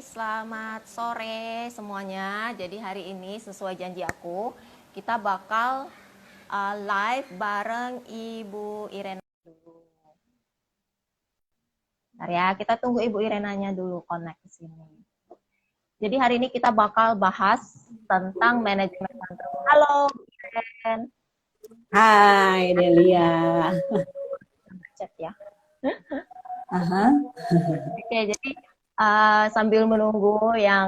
Selamat sore semuanya. Jadi hari ini sesuai janji aku, kita bakal live bareng Ibu Irena dulu. Bentar ya, kita tunggu Ibu Irenanya dulu connect ke sini. Jadi hari ini kita bakal bahas tentang manajemen tantrum. Halo, Iren. Hai Delia. Chat ya. Aha. Oke, jadi sambil menunggu yang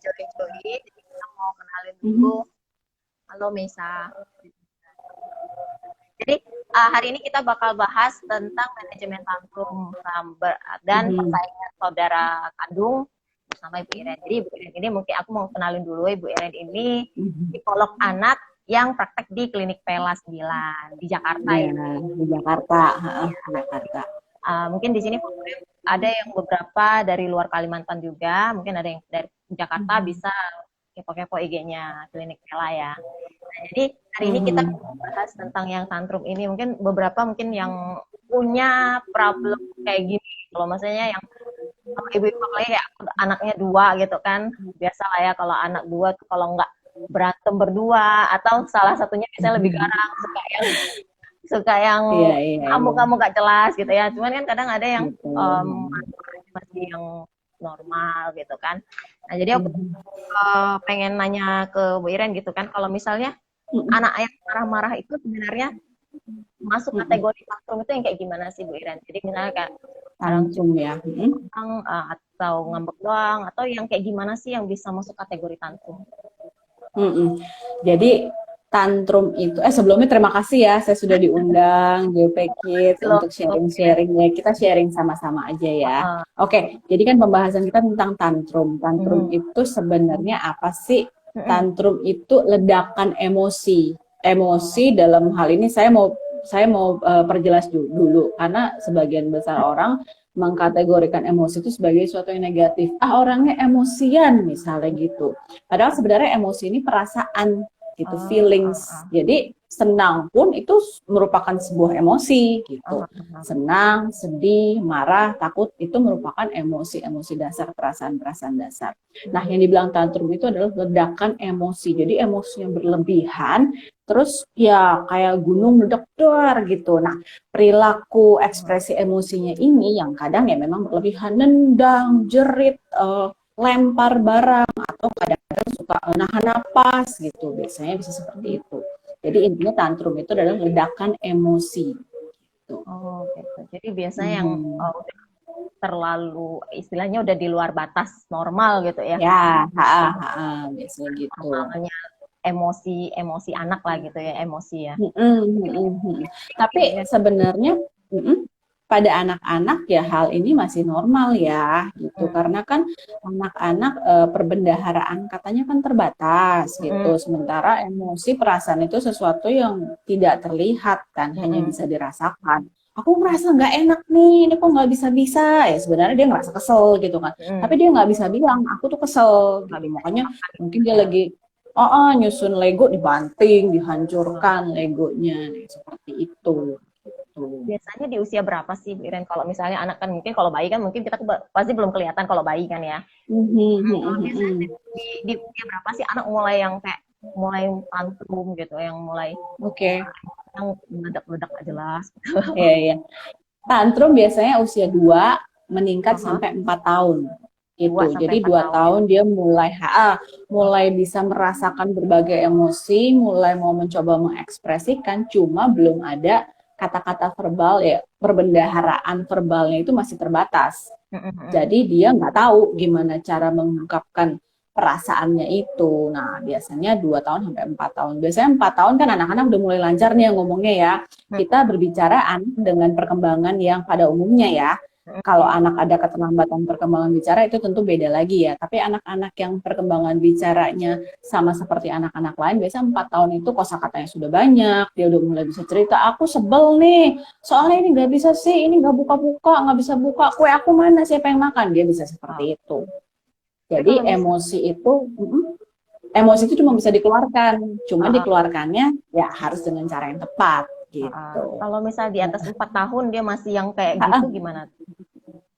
join-join, kita mau kenalin dulu. Halo Mesa. Jadi hari ini kita bakal bahas tentang manajemen tantrum dan persaingan saudara kandung bersama Ibu Iren. Jadi Ibu Iren ini mungkin aku mau kenalin dulu. Ibu Iren ini psikolog anak yang praktek di Klinik Pela 9 di Jakarta ya. Di Jakarta. Jakarta. Mungkin di sini ada yang beberapa dari luar Kalimantan juga, mungkin ada yang dari Jakarta, bisa kepo-kepo IG-nya Klinik Pela ya. Nah, jadi hari ini kita bahas tentang yang tantrum ini. Mungkin beberapa yang punya problem kayak gini. Kalau maksudnya yang ibu-ibu kayak anaknya 2 gitu kan, biasa lah ya kalau anak 2 tuh kalau nggak berantem berdua atau salah satunya biasanya lebih garang, suka yang kamu gak jelas gitu ya. Cuman kan kadang ada yang masih yang normal gitu kan. Nah jadi aku pengen nanya ke Bu Iren gitu kan, kalau misalnya anak yang marah-marah itu sebenarnya masuk kategori tantrum itu yang kayak gimana sih Bu Iren? Jadi misalnya kayak tantrum ya, atau ngambek doang, atau yang kayak gimana sih yang bisa masuk kategori tantrum? Jadi tantrum itu, sebelumnya terima kasih ya, saya sudah diundang GP Kids untuk sharing-sharingnya. Kita sharing sama-sama aja ya. Oke, jadi kan pembahasan kita tentang tantrum. Tantrum itu sebenarnya apa sih? Tantrum itu ledakan emosi. Emosi dalam hal ini saya mau perjelas dulu karena sebagian besar orang mengkategorikan emosi itu sebagai sesuatu yang negatif. Orangnya emosian misalnya gitu. Padahal sebenarnya emosi ini perasaan gitu, feelings. Jadi senang pun itu merupakan sebuah emosi gitu. Senang, sedih, marah, takut itu merupakan emosi-emosi dasar, perasaan-perasaan dasar. Nah, yang dibilang tantrum itu adalah ledakan emosi. Jadi emosi yang berlebihan, terus ya kayak gunung meledak gitu. Nah, perilaku ekspresi emosinya ini yang kadang ya memang berlebihan, nendang, jerit, lempar barang, atau kadang-kadang suka nahan napas gitu, biasanya bisa seperti itu. Jadi intinya tantrum itu adalah ledakan emosi gitu. Gitu. Jadi biasanya yang udah terlalu, istilahnya udah di luar batas normal gitu ya. Ya, biasanya gitu. Normalnya emosi anak lah gitu ya, emosi ya. Tapi sebenarnya pada anak-anak ya hal ini masih normal ya gitu, karena kan anak-anak perbendaharaan katanya kan terbatas gitu, sementara emosi perasaan itu sesuatu yang tidak terlihat kan, hanya bisa dirasakan. Aku merasa nggak enak nih, ini kok nggak bisa-bisa ya, sebenarnya dia ngerasa kesel gitu kan, tapi dia nggak bisa bilang aku tuh kesel gitu. Makanya mungkin dia lagi nyusun Lego dibanting, dihancurkan Legonya, seperti itu. Biasanya di usia berapa sih, Iren? Kalau misalnya anak kan mungkin, kalau bayi kan mungkin kita pasti belum kelihatan kalau bayi kan ya. Biasanya di usia berapa sih anak mulai yang kayak mulai tantrum gitu, yang mulai yang meledak-meledak gak jelas? Iya. Tantrum biasanya usia 2 meningkat sampai 4 tahun. Gitu. Jadi 2 tahun dia mulai bisa merasakan berbagai emosi, mulai mau mencoba mengekspresikan, cuma belum ada kata-kata verbal ya, perbendaharaan verbalnya itu masih terbatas. Jadi dia nggak tahu gimana cara mengungkapkan perasaannya itu. Nah, biasanya 2 tahun sampai 4 tahun. Biasanya 4 tahun kan anak-anak udah mulai lancar nih ngomongnya ya. Kita berbicara dengan perkembangan yang pada umumnya ya. Kalau anak ada keterlambatan perkembangan bicara itu tentu beda lagi ya. Tapi anak-anak yang perkembangan bicaranya sama seperti anak-anak lain, biasanya 4 tahun itu kosakatanya sudah banyak, dia udah mulai bisa cerita, aku sebel nih, soalnya ini nggak bisa sih, ini nggak buka-buka, nggak bisa buka, kue aku mana, siapa yang makan, dia bisa seperti itu. Jadi emosi itu cuma bisa dikeluarkan, cuma dikeluarkannya ya harus dengan cara yang tepat gitu. Kalau misal di atas 4 tahun dia masih yang kayak gitu gimana?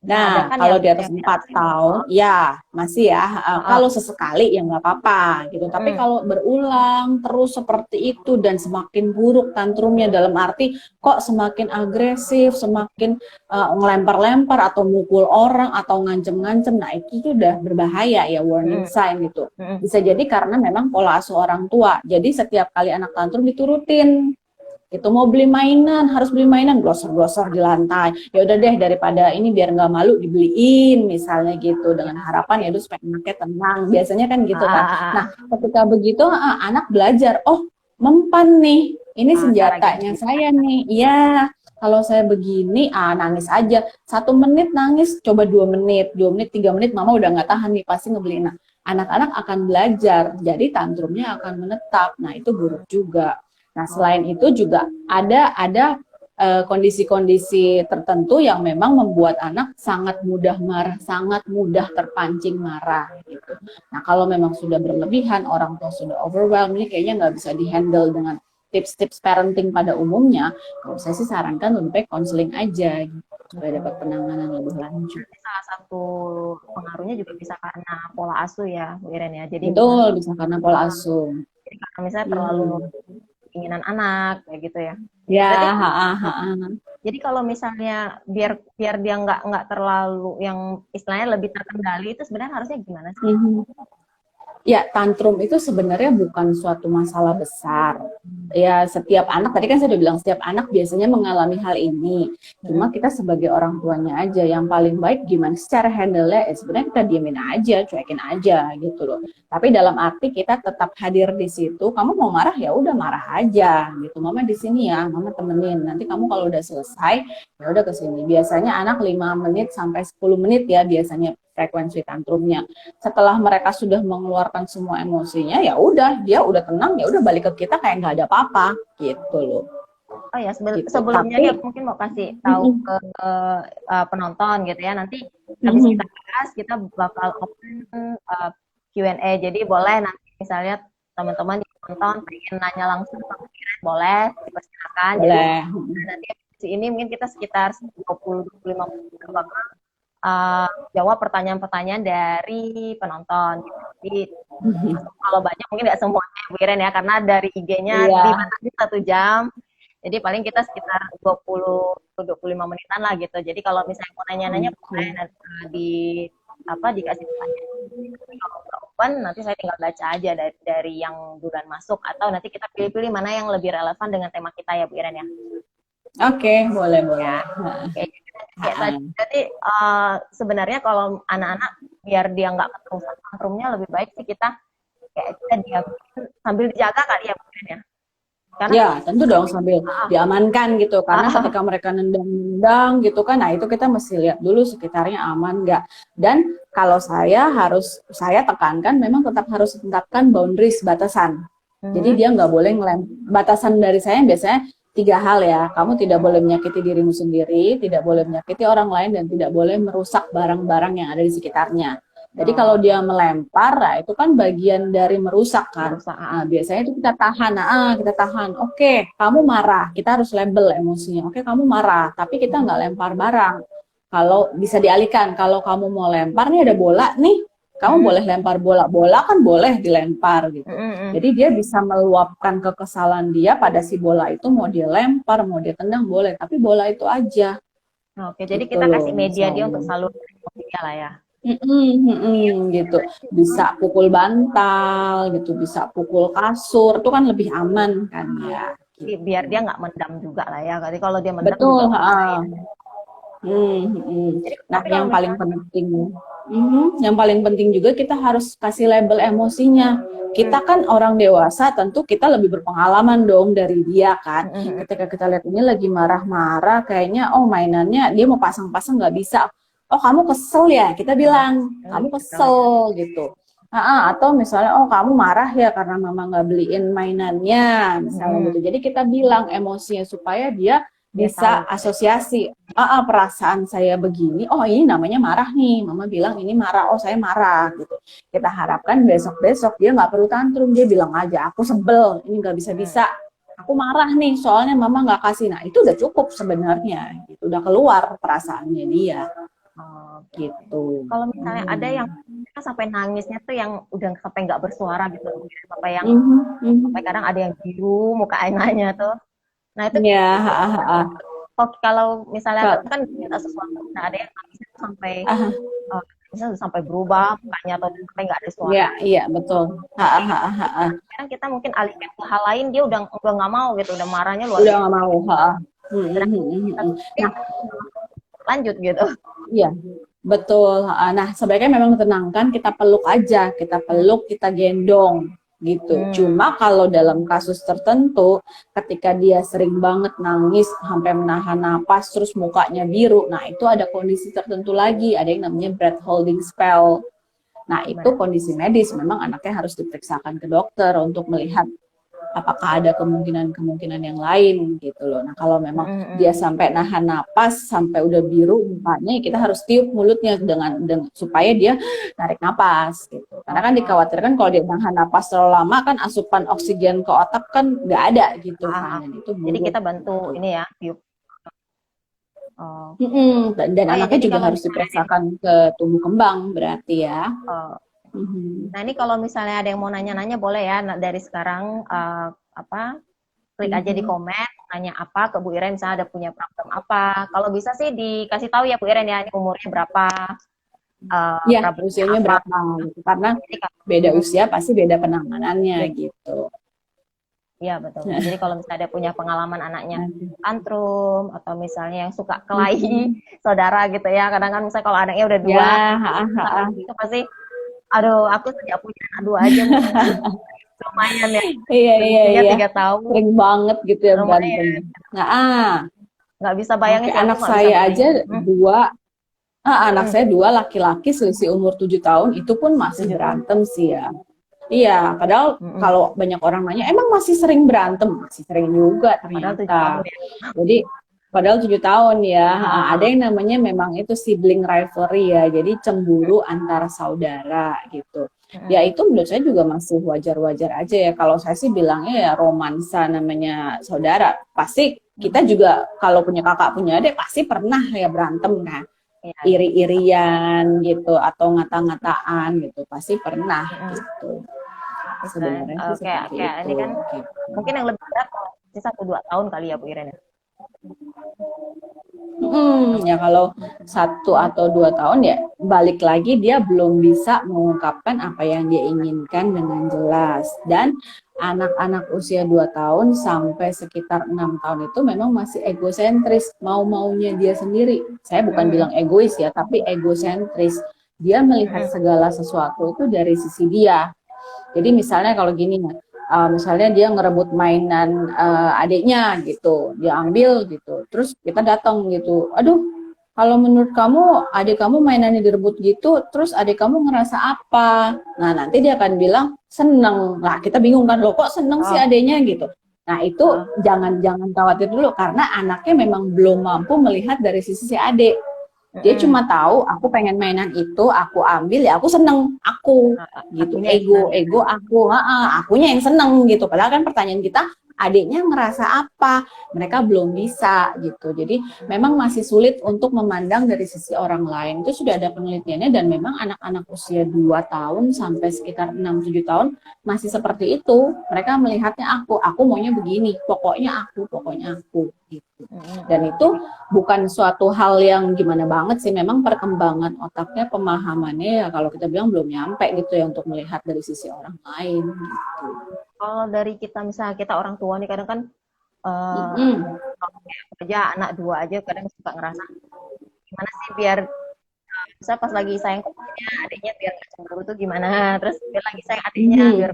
Nah, kan kalau yang di atas 4 tahun, ya masih ya. Kalau sesekali ya nggak apa-apa gitu. Tapi kalau berulang terus seperti itu dan semakin buruk tantrumnya dalam arti kok semakin agresif, semakin ngelempar-lempar atau mukul orang atau ngancem-ngancem, nah itu sudah berbahaya ya, warning sign gitu. Bisa jadi karena memang pola asuh orang tua. Jadi setiap kali anak tantrum diturutin. Itu mau beli mainan, harus beli mainan, glosor-glosor di lantai. Ya udah deh, daripada ini biar nggak malu dibeliin misalnya gitu, dengan harapan ya itu supaya anaknya tenang. Biasanya kan gitu kan. Nah, ketika begitu anak belajar, oh mempan nih, ini senjatanya saya nih. Iya, kalau saya begini nangis aja. 1 menit nangis, coba 2 menit, 2 menit, 3 menit, mama udah nggak tahan nih, pasti ngebeliin. Nah, anak-anak akan belajar, jadi tantrumnya akan menetap. Nah, itu buruk juga. Nah, selain itu juga ada kondisi-kondisi tertentu yang memang membuat anak sangat mudah marah, sangat mudah terpancing marah gitu. Nah, kalau memang sudah berlebihan, orang tua sudah overwhelmed, ini kayaknya nggak bisa dihandle dengan tips-tips parenting pada umumnya. Kalau saya sih sarankan lebih baik konseling aja gitu, supaya dapat penanganan lebih lanjut. Salah satu pengaruhnya juga bisa karena pola asuh ya, Bu Iren ya. Jadi Betul, bisa karena pola asuh. Jadi karena misalnya terlalu keinginan anak kayak gitu ya. Ya, berarti, jadi kalau misalnya biar dia nggak terlalu yang istilahnya lebih terkendali, itu sebenarnya harusnya gimana sih? Ya, tantrum itu sebenarnya bukan suatu masalah besar. Ya, setiap anak, tadi kan saya udah bilang, setiap anak biasanya mengalami hal ini. Cuma kita sebagai orang tuanya aja, yang paling baik gimana secara handle-nya, sebenarnya kita diemin aja, cuekin aja gitu loh. Tapi dalam arti kita tetap hadir di situ, kamu mau marah ya udah marah aja gitu. Mama di sini ya, mama temenin. Nanti kamu kalau udah selesai, ya udah ke sini. Biasanya anak 5 menit sampai 10 menit ya biasanya frekuensi tantrumnya. Setelah mereka sudah mengeluarkan semua emosinya, ya udah dia udah tenang, ya udah balik ke kita kayak nggak ada apa-apa gitu loh. Oh ya, sebelumnya nih aku mungkin mau kasih tahu ke penonton gitu ya. Nanti habis kita bahas, kita bakal open Q&A. Jadi boleh nanti misalnya teman-teman di nonton pengen nanya langsung ke Iren, boleh dipersilakan. Boleh. Jadi nanti di ini mungkin kita sekitar 20-25 menit bakal jawab pertanyaan-pertanyaan dari penonton. Jadi kalau banyak mungkin nggak semuanya Bu Iren ya, karena dari IG-nya dibatasi 1 jam. Jadi paling kita sekitar 20-25 menitan lah gitu. Jadi kalau misalnya mau nanya-nanya boleh dikasih pertanyaan. Kalau nggak open, nanti saya tinggal baca aja dari yang duluan masuk, atau nanti kita pilih-pilih mana yang lebih relevan dengan tema kita ya Bu Iren ya. Oke, boleh. Oke. Jadi sebenarnya kalau anak-anak biar dia nggak keterusan tantrumnya, lebih baik sih kita diam sambil dijaga kali ya Bu Iren ya. Karena, ya tentu dong sambil diamankan gitu, karena ketika mereka nendang gitu kan, nah itu kita mesti lihat dulu sekitarnya aman nggak. Dan kalau saya tekankan memang tetap harus tetapkan boundaries, batasan. Jadi dia nggak boleh batasan dari saya biasanya 3 hal ya. Kamu tidak boleh menyakiti dirimu sendiri, tidak boleh menyakiti orang lain, dan tidak boleh merusak barang-barang yang ada di sekitarnya. Jadi kalau dia melempar, nah itu kan bagian dari merusak kan. Nah, biasanya itu kita tahan. Oke, kamu marah, kita harus label emosinya. Oke, kamu marah, tapi kita nggak lempar barang. Kalau bisa dialihkan, kalau kamu mau lempar, nih ada bola nih, kamu boleh lempar bola kan boleh dilempar gitu. Jadi dia bisa meluapkan kekesalan dia pada si bola itu, mau dia lempar, mau dia tendang boleh, tapi bola itu aja. Oke, jadi kita kasih media dia untuk salur emosinya lah ya. Gitu, bisa pukul bantal gitu, bisa pukul kasur, itu kan lebih aman kan ya. Gitu. Biar dia nggak mendam juga lah ya. Jadi kalau dia mendam betul. Nah, yang paling penting juga kita harus kasih label emosinya. Kita kan orang dewasa, tentu kita lebih berpengalaman dong dari dia kan. Ketika kita lihat ini lagi marah-marah, kayaknya mainannya dia mau pasang-pasang nggak bisa. Oh, kamu kesel ya, kita bilang kamu kesel gitu. Atau misalnya kamu marah ya karena mama nggak beliin mainannya misalnya gitu. Jadi kita bilang emosinya supaya dia bisa asosiasi, perasaan saya begini, ini namanya marah nih, mama bilang ini marah, saya marah gitu. Kita harapkan besok-besok dia nggak perlu tantrum, dia bilang aja aku sebel, ini nggak bisa-bisa, aku marah nih soalnya mama nggak kasih. Nah itu udah cukup sebenarnya, itu udah keluar perasaannya dia. gitu. Kalau misalnya ada yang sampai nangisnya tuh yang udah sampai nggak bersuara gitu, sampai yang sampai kadang ada yang biru muka ainanya tuh. Nah itu Ya, kalau misalnya kan minta sesuatu, nah ada yang nangisnya tuh sampai misalnya sampai berubah mukanya atau sampai nggak ada suara. ya, iya betul. Sekarang kita mungkin alihkan ke hal lain, dia udah nggak mau gitu, udah marahnya luar Udah biasa. nggak mau. Nah, lanjut gitu. iya, betul. Nah, sebaiknya memang tenangkan, kita peluk aja, kita peluk, kita gendong gitu. Cuma kalau dalam kasus tertentu, ketika dia sering banget nangis sampai menahan napas, terus mukanya biru, nah itu ada kondisi tertentu lagi, ada yang namanya breath holding spell. Nah, itu kondisi medis, memang anaknya harus diperiksakan ke dokter untuk melihat apakah ada kemungkinan-kemungkinan yang lain gitu loh. Nah, kalau memang dia sampai nahan napas, sampai udah biru mukanya, kita harus tiup mulutnya dengan supaya dia narik napas gitu. Karena kan dikhawatirkan kalau dia nahan napas terlalu lama kan asupan oksigen ke otak kan nggak ada gitu kan. Dan itu jadi kita bantu ini ya, tiup. Dan anaknya juga harus diperiksakan ke tumbuh kembang berarti ya. Nah ini kalau misalnya ada yang mau nanya-nanya boleh ya dari sekarang klik aja di komen nanya apa ke Bu Iren, misalnya ada punya problem apa. Kalau bisa sih dikasih tahu ya Bu Iren ya, ini umurnya berapa, ya usianya berapa gitu. Karena beda usia pasti beda penanganannya gitu. Iya betul. Jadi kalau misalnya ada punya pengalaman anaknya tantrum atau misalnya yang suka kelahi saudara gitu ya, kadang kan misalnya kalau anaknya udah dua, itu pasti aduh, aku sejak punya anak dua aja lumayan ya. Iya. 3 tahun. Sering banget gitu ya berantem. Nah, nggak bisa bayangin anak saya aja dua, anak saya dua laki-laki selisih umur 7 tahun, itu pun masih berantem sih ya. Iya, padahal kalau banyak orang nanya, emang masih sering berantem? Masih sering juga ternyata. Jadi padahal 7 tahun ya, ada yang namanya memang itu sibling rivalry ya, jadi cemburu antara saudara gitu. Ya itu menurut saya juga masih wajar-wajar aja ya. Kalau saya sih bilangnya ya romansa, namanya saudara. Pasti kita juga kalau punya kakak punya adik pasti pernah ya berantem kan, iri-irian gitu atau ngata-ngataan gitu, pasti pernah gitu. Sebenarnya sih seperti kayak itu. Ini kan mungkin yang lebih berat sih 1-2 tahun kali ya Bu Iren ya. Ya kalau 1 atau 2 tahun ya balik lagi dia belum bisa mengungkapkan apa yang dia inginkan dengan jelas. Dan anak-anak usia 2 tahun sampai sekitar 6 tahun itu memang masih egosentris, mau-maunya dia sendiri. Saya bukan bilang egois ya, tapi egosentris. Dia melihat segala sesuatu itu dari sisi dia. Jadi misalnya kalau gini, misalnya dia ngerebut mainan adiknya gitu, dia ambil gitu, terus kita datang gitu, aduh, kalau menurut kamu adik kamu mainannya direbut gitu, terus adik kamu ngerasa apa? Nah nanti dia akan bilang seneng. Nah kita bingung kan, loh kok seneng sih adiknya gitu. Nah itu jangan khawatir dulu, karena anaknya memang belum mampu melihat dari sisi si adik. Dia cuma tahu aku pengen mainan itu, aku ambil ya aku seneng, aku gitu, ego aku, akunya yang seneng gitu. Padahal kan pertanyaan kita, adiknya ngerasa apa, mereka belum bisa gitu. Jadi memang masih sulit untuk memandang dari sisi orang lain. Itu sudah ada penelitiannya, dan memang anak-anak usia 2 tahun sampai sekitar 6-7 tahun masih seperti itu. Mereka melihatnya aku maunya begini, pokoknya aku gitu. Dan itu bukan suatu hal yang gimana banget sih, memang perkembangan otaknya, pemahamannya ya kalau kita bilang belum nyampe gitu ya untuk melihat dari sisi orang lain gitu. Kalau dari kita misalnya kita orang tua nih kadang kan aja anak 2 aja kadang suka ngerasa gimana sih biar bisa pas lagi sayang adiknya biar nggak cemburu tuh gimana, terus biar lagi sayang adiknya biar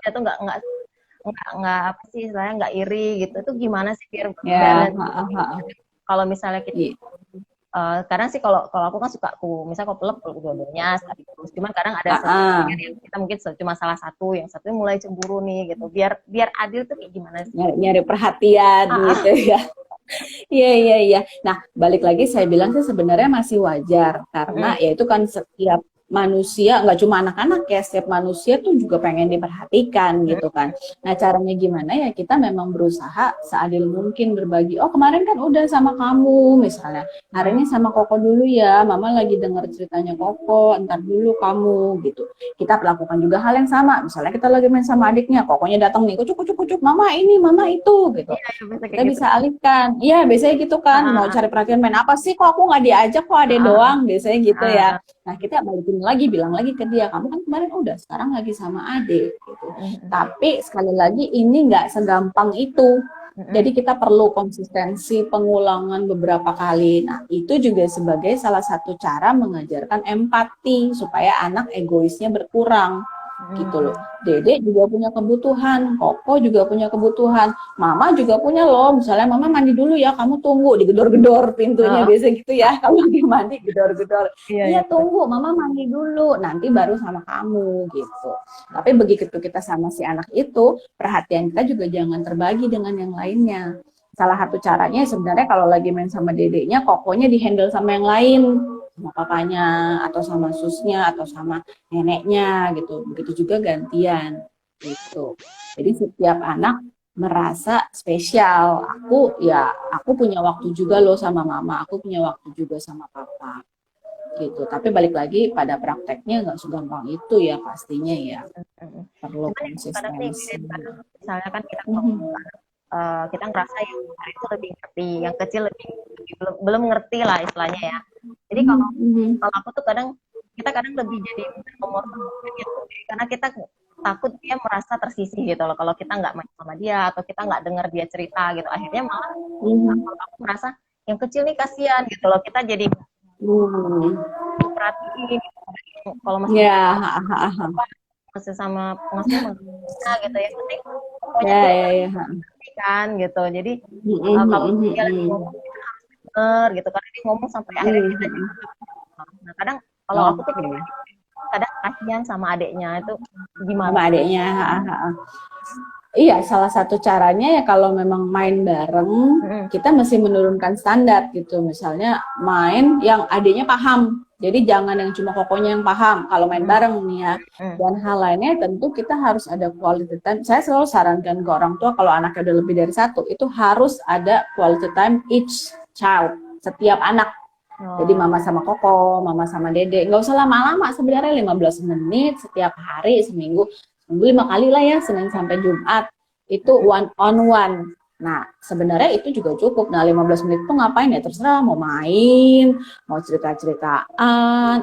dia tuh nggak apa sih istilahnya nggak iri gitu, itu gimana sih biar balance. Kalau misalnya kita kadang sih kalau aku kan suka misalnya kalau peluk dua-duanya sekaligus, cuman kadang ada yang kita mungkin cuma salah satu, yang satunya mulai cemburu nih gitu, biar adil tuh kayak gimana sih? Nyari perhatian gitu ya. Iya. Nah, balik lagi saya bilang sih sebenarnya masih wajar, karena ya itu kan setiap manusia, nggak cuma anak-anak ya, setiap manusia tuh juga pengen diperhatikan gitu kan. Nah caranya gimana ya, kita memang berusaha seadil mungkin berbagi. Oh kemarin kan udah sama kamu misalnya, hari ini sama Koko dulu ya, mama lagi denger ceritanya Koko, ntar dulu kamu gitu. Kita lakukan juga hal yang sama, misalnya kita lagi main sama adiknya, Kokonya datang nih, kucuk kucuk kucuk, mama ini, mama itu gitu. Iya, bisa Kita kayak gitu. bisa alihkan. Iya, biasanya gitu kan. Mau Ah, cari perhatian main apa sih? Kok aku nggak diajak? Kok ade ah, doang? Biasanya gitu ah, ya. ah. Nah, kita balikin lagi, bilang lagi ke dia, kamu kan kemarin udah, sekarang lagi sama ade. Gitu. Tapi sekali lagi ini nggak segampang itu. Jadi kita perlu konsistensi pengulangan beberapa kali. Nah, itu juga sebagai salah satu cara mengajarkan empati supaya anak egoisnya berkurang. Gitu loh. Dedek juga punya kebutuhan, Koko juga punya kebutuhan, Mama juga punya loh. Misalnya Mama mandi dulu ya, kamu tunggu, digedor-gedor pintunya Oh, biasa gitu ya. Kalau lagi mandi gedor-gedor. iya, iya, Iya betul. tunggu, Mama mandi dulu, nanti baru sama kamu gitu. Tapi begitu kita sama si anak itu, perhatian kita juga jangan terbagi dengan yang lainnya. Salah satu caranya sebenarnya kalau lagi main sama dedeknya, Kokonya dihandle sama yang lain, sama papanya atau sama susnya atau sama neneknya gitu. Begitu juga gantian gitu. Jadi setiap anak merasa spesial. Aku punya waktu juga loh sama mama, aku punya waktu juga sama papa gitu. Tapi balik lagi pada prakteknya nggak segampang itu ya pastinya ya. Perlu Cuman yang kadang nih, konsistensi. kadang misalnya kan kita ngomong, Mhm. kita ngerasa yang besar itu lebih ngerti, yang kecil belum ngerti lah istilahnya ya. Jadi kalau Mhm, mhm. kalau aku tuh kadang kita kadang lebih jadi nomor gitu, karena kita takut dia merasa tersisih gitu loh kalau kita nggak main sama dia atau kita nggak dengar dia cerita gitu. Akhirnya malah Mhm. aku merasa yang kecil nih kasihan gitu loh. Kita jadi Hmm. perhatiin gitu. Kalau masih Ya, ha, ha, ha. masih sama pengasuh gitu ya. Penting pokoknya Ya, dia ya, ya. Ha. ngerti kan gitu. Jadi Mhm, kalau mhm, dia lagi mhm. ngomong kita harus denger gitu karena dia ngomong sampai akhirnya kita Mhm. juga. Nah, kadang kalau aku tuh Oke. kadang kasihan sama adiknya itu gimana Sama tuh? adiknya. Ha, ha, ha. Iya, salah satu caranya ya kalau memang main bareng, Mm-mm. kita mesti menurunkan standar gitu. Misalnya main yang adiknya paham. Jadi jangan yang cuma kokonya yang paham kalau main Mm-mm. bareng nih ya. Dan hal lainnya tentu kita harus ada quality time. Saya selalu sarankan ke orang tua kalau anaknya udah lebih dari satu, itu harus ada quality time each child, setiap anak. Jadi Oh, mama sama koko, mama sama dede. Nggak usah lama-lama sebenarnya 15 menit setiap hari seminggu. Seminggu 5 kali lah ya, Senin sampai Jumat. Itu one on one. Nah, sebenarnya itu juga cukup. Nah, 15 menit itu ngapain ya? Terserah mau main, mau cerita-ceritaan,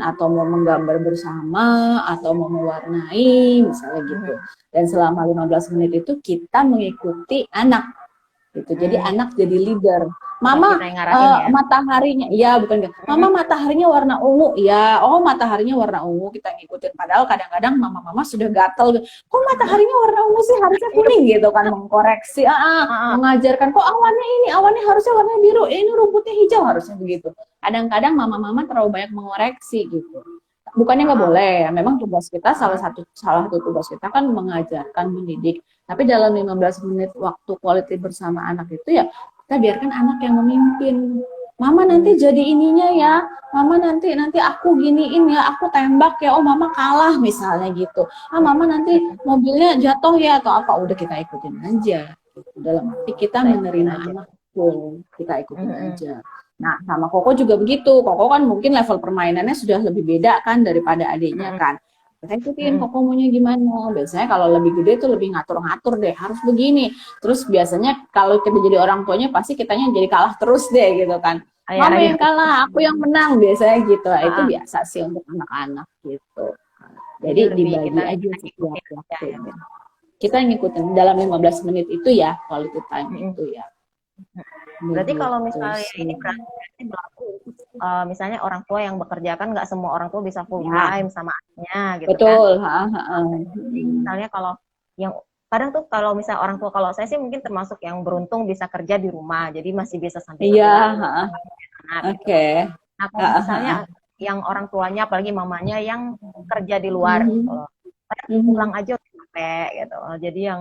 atau mau menggambar bersama, atau mau mewarnai, misalnya gitu. Dan selama 15 menit itu kita mengikuti anak gitu. Jadi anak jadi leader. bukan kita Mama yang ngarahin ya. mataharinya, iya bukan enggak. Mama mataharinya warna ungu, ya. Oh mataharinya warna ungu kita ngikutin. Padahal kadang-kadang mama-mama sudah gatel. Kok mataharinya warna ungu sih? Harusnya Iya. kuning gitu kan, mengkoreksi. Mengajarkan kok awannya ini, awannya harusnya warna biru. Ini rumputnya hijau harusnya begitu. Kadang-kadang mama-mama terlalu banyak mengoreksi gitu. Bukannya nggak boleh, ya. Memang tugas kita salah satu tugas kita kan mengajarkan, mendidik. Tapi dalam 15 menit waktu quality bersama anak itu ya kita biarkan anak yang memimpin. Mama nanti jadi ininya ya, mama nanti aku giniin ya, aku tembak ya, oh mama kalah misalnya gitu. Mama nanti mobilnya jatuh ya atau apa, udah kita ikutin aja. Dalam arti kita Kita ikutin menerima aja. anak full, kita ikutin aja. Nah, sama Koko juga begitu. Koko kan mungkin level permainannya sudah lebih beda kan daripada adiknya kan. Saya ikutin Koko maunya gimana. Biasanya kalau lebih gede tuh lebih ngatur-ngatur deh, harus begini. Terus biasanya kalau kita jadi orang tuanya pasti kitanya jadi kalah terus deh gitu kan. Ayah, Mama ayah. yang kalah, aku yang menang biasanya gitu. Itu biasa sih untuk anak-anak gitu. Jadi Jadi lebih dibagi aja kita setiap ngikutin aja waktu. ya. Kita ngikutin dalam 15 menit itu ya, quality time itu ya. Berarti kalau Begitu misalnya sih. ini berarti berlaku misalnya orang tua yang bekerja kan nggak semua orang tua bisa full Ya, time sama anaknya gitu kan. betul. Ha, ha, ha. Jadi misalnya kalau yang kadang tuh kalau misalnya orang tua kalau saya sih mungkin termasuk yang beruntung bisa kerja di rumah jadi masih bisa sambil Iya, belajar ha, ha. anak gitu. Oke. Nah Ha, kalau ha, misalnya ha. yang orang tuanya apalagi mamanya yang kerja di luar gitu Mhm, loh. Kadang pulang mhm. aja udah capek gitu. Jadi yang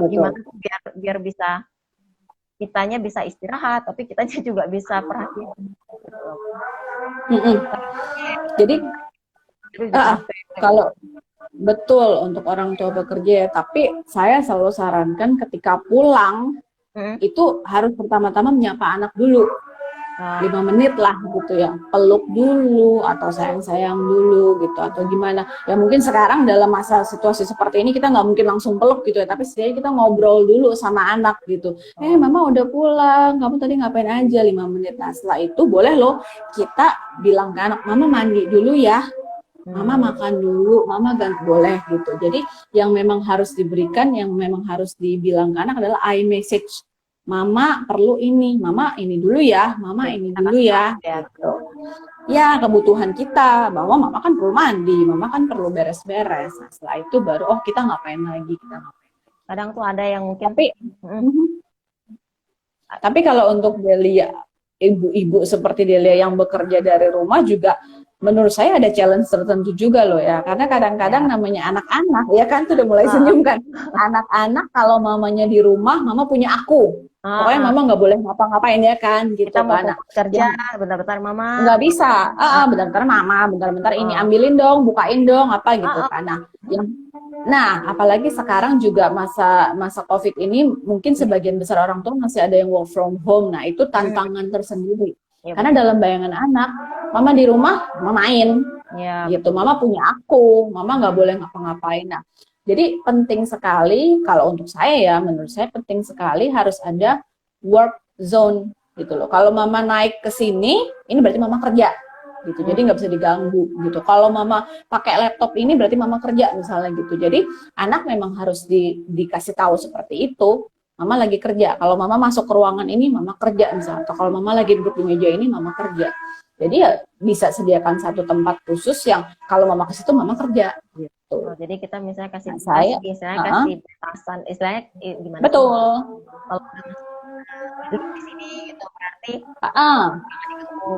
gimana Betul. tuh biar biar bisa kitanya bisa istirahat tapi kitanya juga bisa perhatian gitu. Mhm. Jadi Terus bisa Ah, sampai kalau betul untuk orang tua bekerja ya, tapi saya selalu sarankan ketika pulang hmm, itu harus pertama-tama menyapa anak dulu. ah, 5 menit lah gitu ya, peluk dulu atau sayang-sayang dulu gitu atau gimana ya, mungkin sekarang dalam masa situasi seperti ini kita nggak mungkin langsung peluk gitu ya, tapi setidaknya kita ngobrol dulu sama anak gitu, oh, mama udah pulang, kamu tadi ngapain aja 5 menit. Nah setelah itu boleh loh kita bilang ke anak, mama mandi dulu ya, mama hmm, makan dulu, mama ganti, boleh gitu. Jadi yang memang harus diberikan, yang memang harus dibilang ke anak adalah I message. Mama perlu ini, mama ini dulu ya, mama jadi ini kita dulu kasih tahu ya, ya. gitu. Ya kebutuhan kita, bahwa mama kan perlu mandi, mama kan perlu beres-beres. Nah, setelah itu baru, oh kita ngapain lagi, kita ngapain. Kadang tuh ada yang mungkin, Tapi, hmm, tapi kalau untuk Delia, ibu-ibu seperti Delia yang bekerja dari rumah juga, menurut saya ada challenge tertentu juga loh ya. Karena kadang-kadang ya, namanya anak-anak, ya kan tuh udah mulai ah, senyum kan. Anak-anak kalau mamanya di rumah, mama punya aku. ah, Pokoknya ah, mama nggak boleh ngapa-ngapain ya kan, kita gitu mau kan. Nah, fokus kerja, yang bentar-bentar mama, nggak bisa, ah, bentar-bentar mama, bentar-bentar ini ah, ambilin dong, bukain dong, apa gitu ah, kan. Nah, yang nah, apalagi sekarang juga masa masa COVID ini mungkin sebagian besar orang tua masih ada yang work from home. Nah, itu hmm, tantangan tersendiri. ya Karena betul, dalam bayangan anak, mama di rumah, mama main, ya gitu. betul, Mama punya aku, mama nggak hmm, boleh ngapa-ngapain. Nah, jadi penting sekali kalau untuk saya ya, menurut saya penting sekali harus ada work zone gitu loh. Kalau mama naik ke sini, ini berarti mama kerja gitu. Jadi hmm, nggak bisa diganggu gitu. Kalau mama pakai laptop ini berarti mama kerja misalnya gitu. Jadi anak memang harus dikasih tahu seperti itu. Mama lagi kerja. Kalau mama masuk ke ruangan ini, mama kerja misalnya. Atau kalau mama lagi duduk di meja ini, mama kerja. Jadi ya bisa sediakan satu tempat khusus yang kalau mama ke situ, mama kerja oh, gitu. jadi kita misalnya kasih Nah batas, saya, istilahnya kasih batasan, istilahnya gimana sih, betul. kalau udah masuk duduk di sini gitu berarti Uh, jangan diganggu.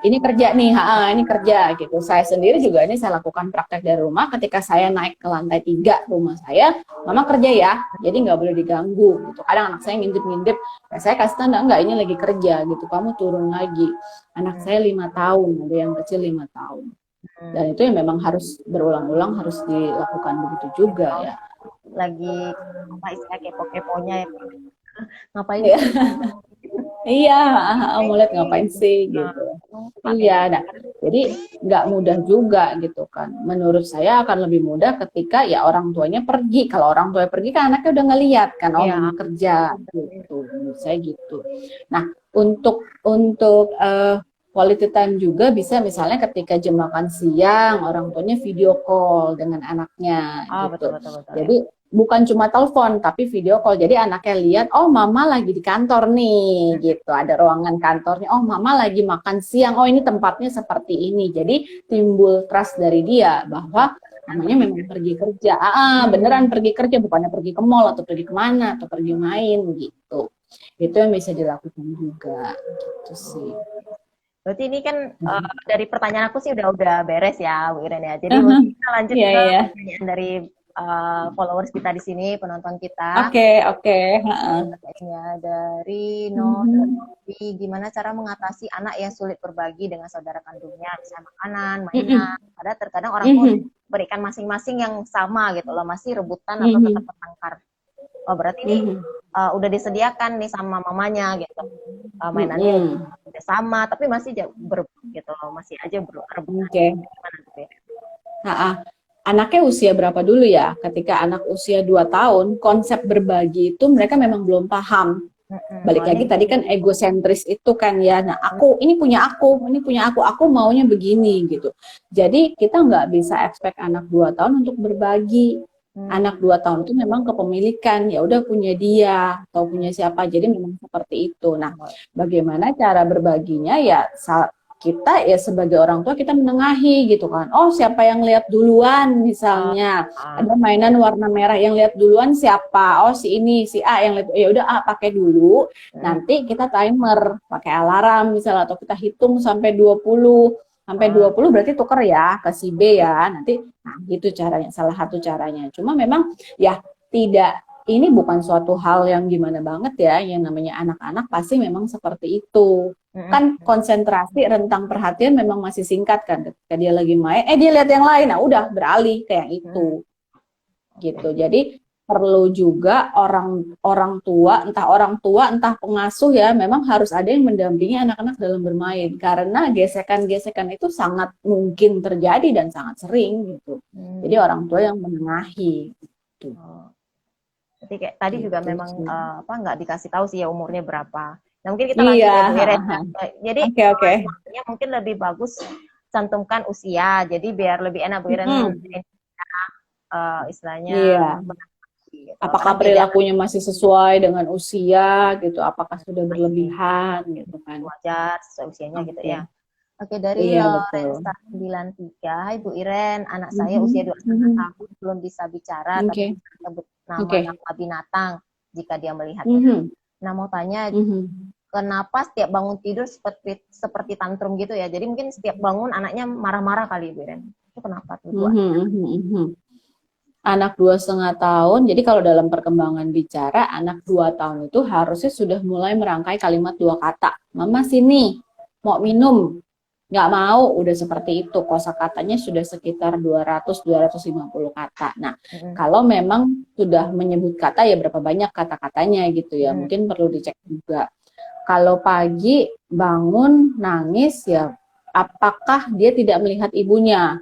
ini kerja nih, ini kerja gitu. Saya sendiri juga ini saya lakukan praktek dari rumah. Ketika saya naik ke lantai 3 rumah saya, mama kerja ya, jadi nggak boleh diganggu gitu. Kadang anak saya ngintip-ngintip, saya kasih tanda enggak, ini lagi kerja gitu, kamu turun lagi. Anak Hmm, saya 5 tahun, ada yang kecil 5 tahun. Dan hmm. itu yang memang harus berulang-ulang, harus dilakukan begitu juga Oh, ya. lagi apa istilah kepo-keponya ya, ngapain Iya, sih, iya, ngapain mau lihat sih ngapain gitu. sih Nah, gitu. pakai Iya, nah, jadi nggak mudah juga gitu kan. Menurut saya akan lebih mudah ketika ya orang tuanya pergi. Kalau orang tuanya pergi kan anaknya udah ngeliat kan, oh ya mama kerja gitu. Menurut saya gitu. Nah, untuk quality time juga bisa misalnya ketika jam makan siang orang tuanya video call dengan anaknya oh betul gitu. betul betul ya. Jadi bukan cuma telepon tapi video call. Jadi anaknya lihat, oh mama lagi di kantor nih gitu. Ada ruangan kantornya. Oh mama lagi makan siang. Oh ini tempatnya seperti ini. Jadi timbul trust dari dia bahwa Beneran namanya pergi memang kerja. pergi kerja. Beneran Hmm. pergi kerja, bukannya pergi ke mall atau pergi kemana atau pergi main gitu. Itu yang bisa dilakukan juga gitu sih. Berarti ini kan dari pertanyaan aku sih udah beres ya, Bu Iren ya. Jadi Uh-huh. mungkin kita lanjut Iya, ke iya. pertanyaan dari followers kita di sini, penonton kita. Oke, oke. Pertanyaannya dari Mhm. Novi, gimana cara mengatasi anak yang sulit berbagi dengan saudara kandungnya, misalnya makanan, mainan. Mhm. Padahal terkadang orang tua Mhm. berikan masing-masing yang sama gitu loh, masih rebutan atau tetap Mhm. bertengkar. Oh berarti ini Mhm. udah disediakan nih sama mamanya gitu, mainannya Mhm. udah sama, tapi masih gitu loh, masih aja rebutan. Oke. Gimana tuh ya? Nah, anaknya usia berapa dulu ya? Ketika anak usia 2 tahun, konsep berbagi itu mereka memang belum paham. Balik Oh, lagi ini, tadi kan egosentris itu kan ya. Nah, ini punya aku maunya begini gitu. Jadi kita nggak bisa expect anak 2 tahun untuk berbagi. hmm, Anak 2 tahun itu memang kepemilikan, ya udah punya dia atau punya siapa. Jadi memang seperti itu. Nah, bagaimana cara berbaginya ya kita ya sebagai orang tua kita menengahi gitu kan. Oh, siapa yang lihat duluan oh, misalnya. ah, Ada mainan warna merah yang lihat duluan siapa? Oh, si ini, si A yang lihat. Ya udah pakai dulu. hmm, Nanti kita timer, pakai alarm misalnya atau kita hitung sampai 20. Sampai ah, 20 berarti tuker ya ke si B ya. Nanti nah gitu caranya, salah satu caranya. Cuma memang ya tidak ini bukan suatu hal yang gimana banget ya, yang namanya anak-anak pasti memang seperti itu. Kan konsentrasi rentang perhatian memang masih singkat kan, ketika dia lagi main, dia lihat yang lain, nah udah beralih ke yang itu, gitu. Jadi perlu juga orang tua, entah pengasuh ya, memang harus ada yang mendampingi anak-anak dalam bermain, karena gesekan-gesekan itu sangat mungkin terjadi dan sangat sering gitu. Jadi orang tua yang menengahi. Gitu. Jadi kayak tadi juga Gitu memang sih. nggak dikasih tahu sih ya umurnya berapa. Nah mungkin kita lanjut Iya. ya Bu Iren. Jadi Oke. mungkin lebih bagus cantumkan usia. Jadi biar lebih enak Bu Iren istilahnya. Iya. Gitu. Apakah Karena beda perilakunya masih sesuai dengan usia gitu? Apakah sudah berlebihan gitu kan? wajar sesuai usianya gitu Oke. ya. Oke, dari Iya betul. Lorenza 93. Hai Bu Iren, anak saya usia 2,5 tahun belum bisa bicara tapi Oke. bisa sebut Oke. nama-nama binatang jika dia melihatnya. Nah, mau tanya kenapa setiap bangun tidur seperti tantrum gitu ya? Jadi mungkin setiap bangun anaknya marah-marah kali Bu Iren. Itu kenapa tuh? Anak 2,5 tahun, jadi kalau dalam perkembangan bicara, anak 2 tahun itu harusnya sudah mulai merangkai kalimat 2 kata. Mama sini, mau minum, nggak mau, udah seperti itu. Kosakatanya sudah sekitar 200-250 kata. Nah, kalau memang sudah menyebut kata, ya berapa banyak kata-katanya gitu ya, mungkin perlu dicek juga. Kalau pagi bangun, nangis, ya apakah dia tidak melihat ibunya?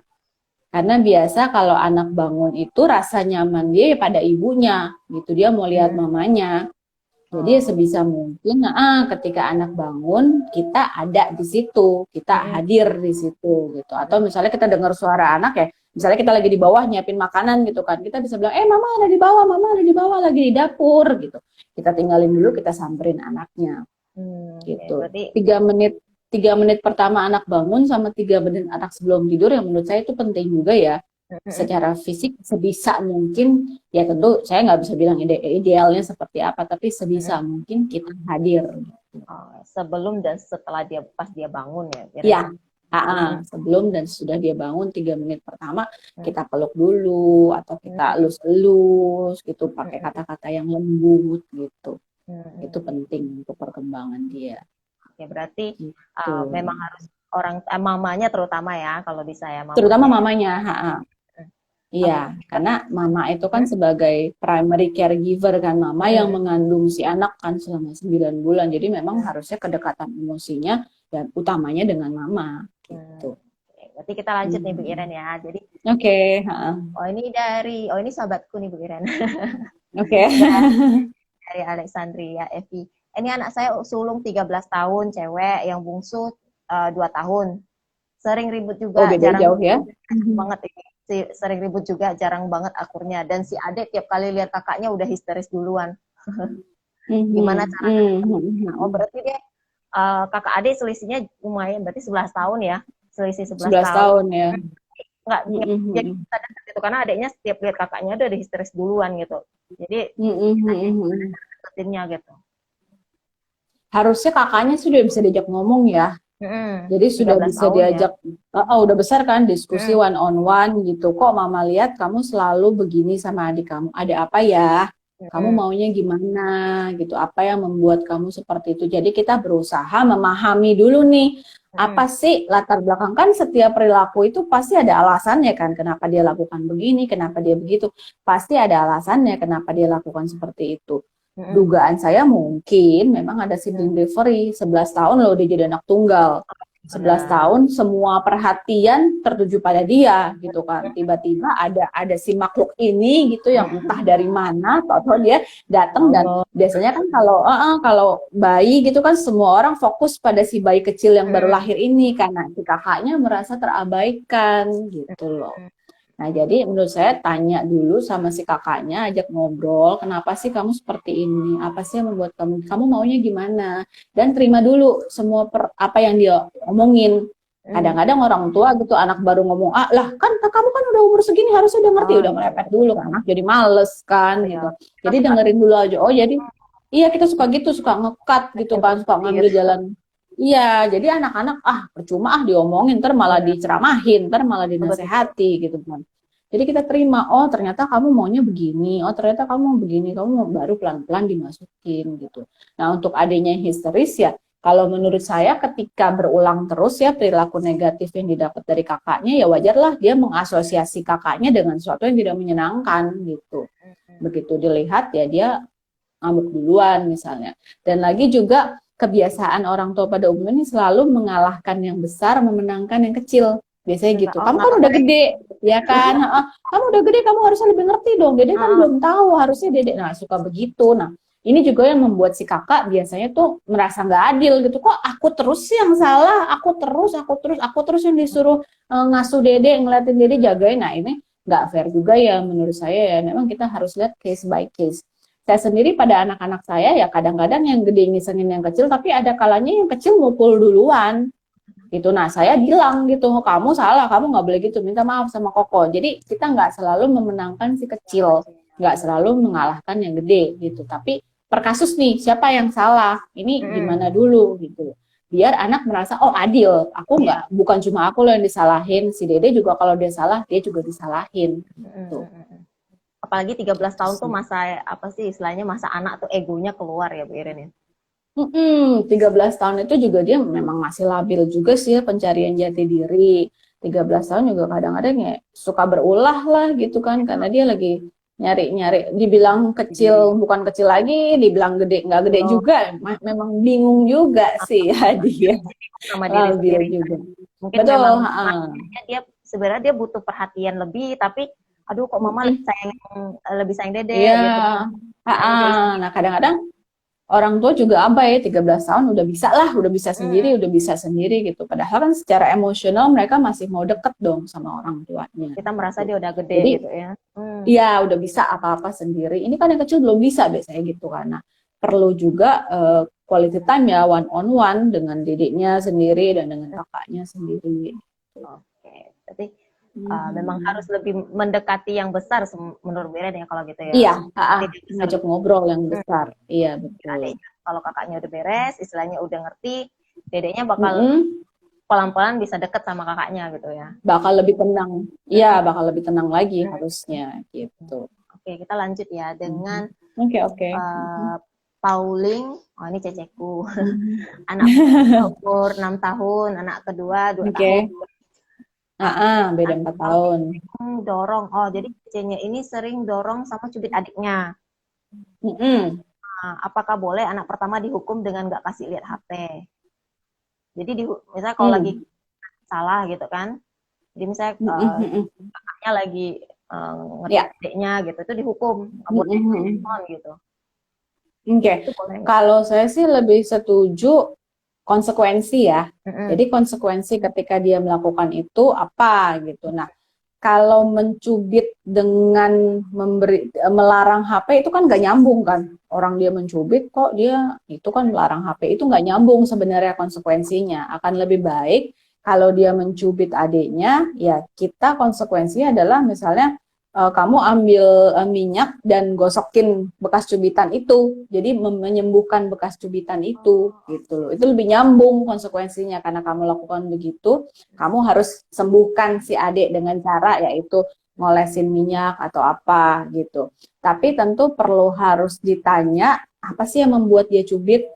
Karena biasa kalau anak bangun itu rasa nyaman dia ya pada ibunya, gitu. Dia mau lihat mamanya. Jadi sebisa mungkin, ketika anak bangun, kita ada di situ, kita hadir di situ, gitu. Atau misalnya kita dengar suara anak ya, misalnya kita lagi di bawah nyiapin makanan gitu kan, kita bisa bilang, mama ada di bawah, mama ada di bawah, lagi di dapur, gitu. Kita tinggalin dulu, kita samperin anaknya, gitu. Berarti 3 menit pertama anak bangun sama 3 menit anak sebelum tidur yang menurut saya itu penting juga ya. Secara fisik sebisa mungkin, ya tentu saya nggak bisa bilang idealnya seperti apa, tapi sebisa mungkin kita hadir. sebelum dan setelah pas dia bangun ya. Ya, sebelum dan sudah dia bangun 3 menit pertama kita peluk dulu atau kita elus-elus gitu, pakai kata-kata yang lembut gitu. Itu penting untuk perkembangan dia. Oke, berarti memang harus mamanya terutama ya, kalau bisa ya. Terutama mamanya, Iya, karena mama itu kan sebagai primary caregiver kan, mama yang mengandung si anak kan selama 9 bulan. Jadi memang harusnya kedekatan emosinya dan utamanya dengan mama gitu. Berarti kita lanjut nih Bu Iren ya. Jadi ini sahabatku nih Bu Iren. Oke. Dari Alexandria Evi. Ini anak saya sulung 13 tahun, cewek, yang bungsu 2 tahun. Sering ribut juga, beda jarang jauh ya. Banget ini. Sering ribut juga, jarang banget akurnya. Dan si adik tiap kali lihat kakaknya udah histeris duluan. Gimana caranya? Berarti dia kakak adik selisihnya lumayan, berarti 11 tahun ya. Selisih 11 tahun ya. Enggak, jadi sadar gitu, karena adiknya setiap lihat kakaknya udah histeris duluan gitu. Jadi deketinnya gitu. Harusnya kakaknya sudah bisa diajak ngomong ya. Jadi sudah bisa diajak, udah besar kan, diskusi one on one gitu. Kok mama lihat kamu selalu begini sama adik kamu, ada apa ya? Kamu maunya gimana gitu? Apa yang membuat kamu seperti itu? Jadi kita berusaha memahami dulu nih, apa sih latar belakang, kan setiap perilaku itu pasti ada alasannya kan, kenapa dia lakukan begini, kenapa dia begitu. Pasti ada alasannya kenapa dia lakukan seperti itu. Dugaan saya mungkin memang ada sibling bravery. 11 tahun loh dia jadi anak tunggal. 11 tahun semua perhatian tertuju pada dia gitu kan. Tiba-tiba ada si makhluk ini gitu yang entah dari mana, atau dia datang. Dan biasanya kan kalau bayi gitu kan semua orang fokus pada si bayi kecil yang baru lahir ini, karena si kakaknya merasa terabaikan gitu loh. Nah, jadi menurut saya tanya dulu sama si kakaknya, ajak ngobrol, kenapa sih kamu seperti ini? Apa sih yang membuat kamu maunya gimana? Dan terima dulu semua apa yang dia omongin. Kadang-kadang orang tua gitu, anak baru ngomong, lah kan kamu kan udah umur segini harusnya udah ngerti, udah merepet dulu kan, anak jadi males kan gitu. Jadi dengerin dulu aja. Jadi iya kita suka gitu, suka ngekat gitu kan, suka ngambil jalan. Iya, jadi anak-anak percuma diomongin, ntar malah diceramahin, ntar malah dinasehati gitu kan. Jadi kita terima, oh ternyata kamu maunya begini, oh ternyata kamu mau begini, kamu mau baru pelan-pelan dimasukin gitu. Nah untuk adanya yang histeris ya, kalau menurut saya ketika berulang terus ya perilaku negatif yang didapat dari kakaknya, ya wajarlah dia mengasosiasi kakaknya dengan sesuatu yang tidak menyenangkan gitu. Begitu dilihat ya dia ngamuk duluan misalnya. Dan lagi juga kebiasaan orang tua pada umumnya ini selalu mengalahkan yang besar, memenangkan yang kecil. Biasanya gitu. Oh, Kamu kan udah gede, ya kan? Kamu udah gede, kamu harusnya lebih ngerti dong. Dede kan belum tahu, harusnya Dede. Nah, suka begitu. Nah, ini juga yang membuat si kakak biasanya tuh merasa nggak adil gitu. Kok aku terus yang salah? Aku terus yang disuruh ngasuh Dede, ngeliatin Dede, jagain. Nah, ini nggak fair juga ya menurut saya ya. Memang kita harus lihat case by case. Saya sendiri pada anak-anak saya ya kadang-kadang yang gede ngisengin yang kecil, tapi ada kalanya yang kecil mukul duluan gitu. Nah saya bilang gitu, oh, kamu salah, kamu nggak boleh gitu, minta maaf sama Koko. Jadi kita nggak selalu memenangkan si kecil, nggak selalu mengalahkan yang gede gitu. Tapi per kasus nih, siapa yang salah, ini gimana dulu gitu. Biar anak merasa, oh adil, aku nggak, bukan cuma aku loh yang disalahin, si Dede juga kalau dia salah, dia juga disalahin gitu. Apalagi 13 tahun tuh masa apa sih istilahnya, masa anak tuh egonya keluar ya Bu Iren ya. 13 tahun itu juga dia memang masih labil juga sih ya, pencarian jati diri. 13 tahun juga kadang-kadang ya suka berulah lah gitu kan, karena dia lagi nyari-nyari, dibilang kecil bukan kecil lagi, dibilang gede nggak gede juga, memang bingung juga sih ya dia. Sama diri sendiri juga. Mungkin betul, memang dia sebenarnya dia butuh perhatian lebih, tapi aduh kok mama lebih sayang Dede gitu. Nah kadang-kadang orang tua juga abai, 13 tahun udah bisa sendiri gitu. Padahal kan secara emosional mereka masih mau deket dong sama orang tuanya. Kita merasa dia udah gede. Jadi, gitu ya. Iya, udah bisa apa-apa sendiri. Ini kan yang kecil belum bisa biasanya gitu, karena perlu juga quality time ya, one on one dengan dedeknya sendiri dan dengan kakaknya sendiri. Oke, berarti memang harus lebih mendekati yang besar menurut Beren ya kalau gitu ya. Iya, ngajak ngobrol yang besar. Iya, betul. Kalau kakaknya udah beres, istilahnya udah ngerti, dedeknya bakal pelan-pelan bisa deket sama kakaknya gitu ya. Bakal lebih tenang. Iya, bakal lebih tenang lagi harusnya gitu. Oke, kita lanjut ya dengan Oke. Pauling, oh ini ceceku. Anak umur 6 tahun, anak kedua 2 tahun. Beda 4 tahun. Dorong. Oh, jadi cecenya ini sering dorong sama cubit adiknya. Nah, apakah boleh anak pertama dihukum dengan nggak kasih lihat HP? Jadi misalnya kalau lagi salah gitu kan, jadi misalnya kakaknya lagi ngerti adiknya gitu, itu dihukum, gitu. Oke. Kalau saya sih lebih setuju konsekuensi ya. Jadi konsekuensi ketika dia melakukan itu apa gitu. Nah, kalau mencubit dengan melarang HP itu kan nggak nyambung kan. Orang dia mencubit kok dia itu kan melarang HP, itu nggak nyambung sebenarnya konsekuensinya. Akan lebih baik kalau dia mencubit adiknya, ya kita konsekuensinya adalah misalnya kamu ambil minyak dan gosokin bekas cubitan itu, jadi menyembuhkan bekas cubitan itu gitu loh. Itu lebih nyambung konsekuensinya, karena kamu lakukan begitu, kamu harus sembuhkan si adik dengan cara yaitu ngolesin minyak atau apa gitu. Tapi tentu perlu harus ditanya apa sih yang membuat dia cubit,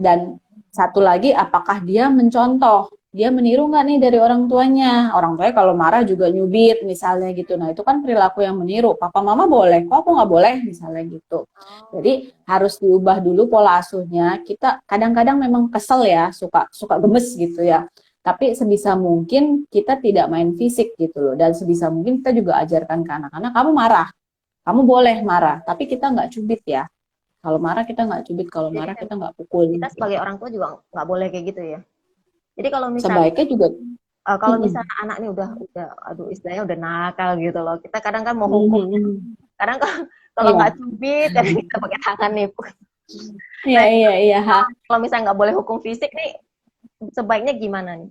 dan satu lagi apakah dia mencontoh, dia meniru nggak nih dari orang tuanya. Orang tuanya kalau marah juga nyubit misalnya gitu. Nah itu kan perilaku yang meniru. Papa mama boleh, kok aku nggak boleh misalnya gitu. Jadi harus diubah dulu pola asuhnya. Kita kadang-kadang memang kesel ya, suka gemes gitu ya. Tapi sebisa mungkin kita tidak main fisik gitu loh. Dan sebisa mungkin kita juga ajarkan ke anak-anak, kamu marah, kamu boleh marah, tapi kita nggak cubit ya. Kalau marah kita nggak cubit, kalau marah kita nggak pukul. Kita sebagai orang tua juga nggak boleh kayak gitu ya. Jadi kalau misalnya sebaiknya juga kalau misalnya anak ini udah aduh istilahnya udah nakal gitu loh. Kita kadang kan mau hukum. Kadang kalau nggak cubit kadang kita pakai tangan nih. Iya. Kalau misalnya nggak boleh hukum fisik nih, sebaiknya gimana nih?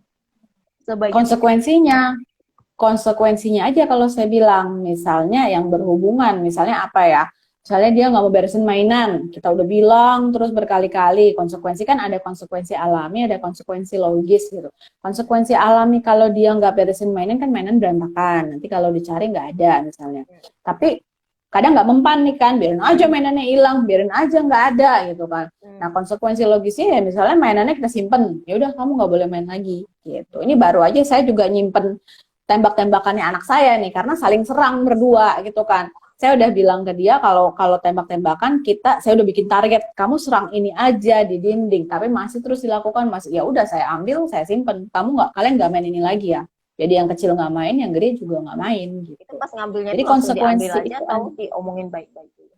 Konsekuensinya aja kalau saya bilang, misalnya yang berhubungan, misalnya apa ya? Misalnya dia nggak mau beresin mainan, kita udah bilang terus berkali-kali, konsekuensi kan ada konsekuensi alami, ada konsekuensi logis gitu. Konsekuensi alami kalau dia nggak beresin mainan kan mainan berantakan, nanti kalau dicari nggak ada misalnya. Tapi kadang nggak mempan nih kan, biarin aja mainannya hilang, biarin aja nggak ada gitu kan. Nah konsekuensi logisnya ya misalnya mainannya kita simpen, ya udah kamu nggak boleh main lagi gitu. Ini baru aja saya juga nyimpen tembak-tembakannya anak saya nih, karena saling serang berdua gitu kan. Saya udah bilang ke dia kalau tembak-tembakan saya udah bikin target, kamu serang ini aja di dinding, tapi masih terus dilakukan, masih ya udah saya ambil, saya simpen, kalian nggak main ini lagi ya. Jadi yang kecil nggak main, yang gede juga nggak main gitu. Itu pas ngambilnya Jadi itu langsung konsekuensi diambil aja itu atau diomongin baik-baik dulu?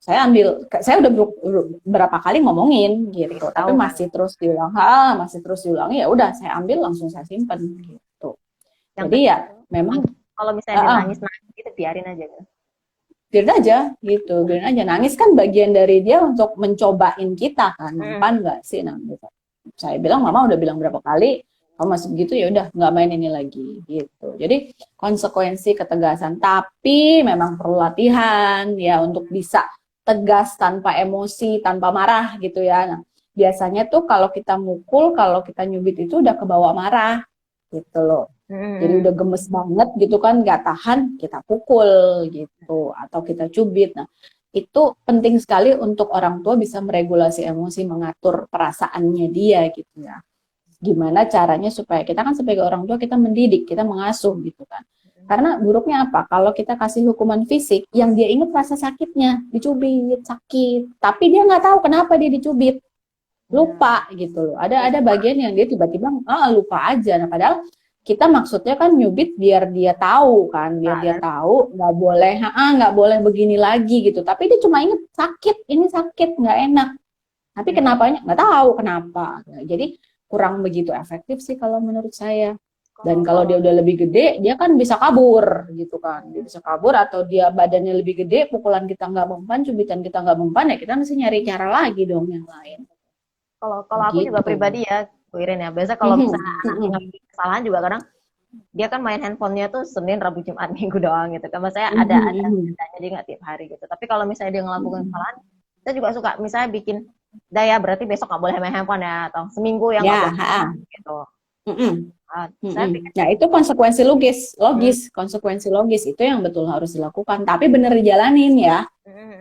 saya udah berapa kali ngomongin gitu, tapi kan? masih terus diulang, masih terus diulangi, ya udah saya ambil langsung saya simpen gitu. Jadi ya memang kalau misalnya dia nangis-nangis gitu biarin aja gitu. Biarin aja gitu, biarin aja. Nangis kan bagian dari dia untuk mencobain kita kan, mempan nggak sih nangis. Saya bilang, mama udah bilang berapa kali, kamu masih begitu ya udah nggak main ini lagi gitu. Jadi konsekuensi ketegasan, tapi memang perlu latihan ya untuk bisa tegas tanpa emosi, tanpa marah gitu ya. Nah, biasanya tuh kalau kita mukul, kalau kita nyubit itu udah kebawa marah gitu loh. Jadi udah gemes banget gitu kan, nggak tahan, kita pukul gitu, atau kita cubit. Nah, itu penting sekali untuk orang tua bisa meregulasi emosi, mengatur perasaannya dia gitu ya. Gimana caranya supaya kita kan sebagai orang tua, kita mendidik, kita mengasuh gitu kan. Karena buruknya apa? Kalau kita kasih hukuman fisik, yang dia ingat rasa sakitnya, dicubit, sakit. Tapi dia nggak tahu kenapa dia dicubit. Lupa gitu loh. Ada bagian yang dia tiba-tiba lupa aja. Nah, padahal kita maksudnya kan nyubit biar dia tahu kan, biar dia tahu nggak boleh begini lagi gitu. Tapi dia cuma inget sakit, ini sakit, nggak enak. Tapi kenapanya nggak tahu kenapa. Nah, jadi kurang begitu efektif sih kalau menurut saya. Dan kalau dia udah lebih gede, dia kan bisa kabur gitu kan. Dia bisa kabur atau dia badannya lebih gede, pukulan kita nggak mempan, cubitan kita nggak mempan, ya kita mesti nyari cara lagi dong yang lain. Kalau aku juga pribadi ya, Bu Iren ya. Biasa kalau misalnya anaknya kesalahan juga kadang dia kan main handphonenya tuh Senin, Rabu, Jumat, Minggu doang gitu. Kan saya ada jadi nggak tiap hari gitu. Tapi kalau misalnya dia ngelakuin kesalahan, saya juga suka misalnya bikin daya berarti besok nggak boleh main handphone ya, atau seminggu yang nggak boleh gitu. Nah itu konsekuensi logis, konsekuensi logis itu yang betul harus dilakukan. Tapi bener dijalanin ya,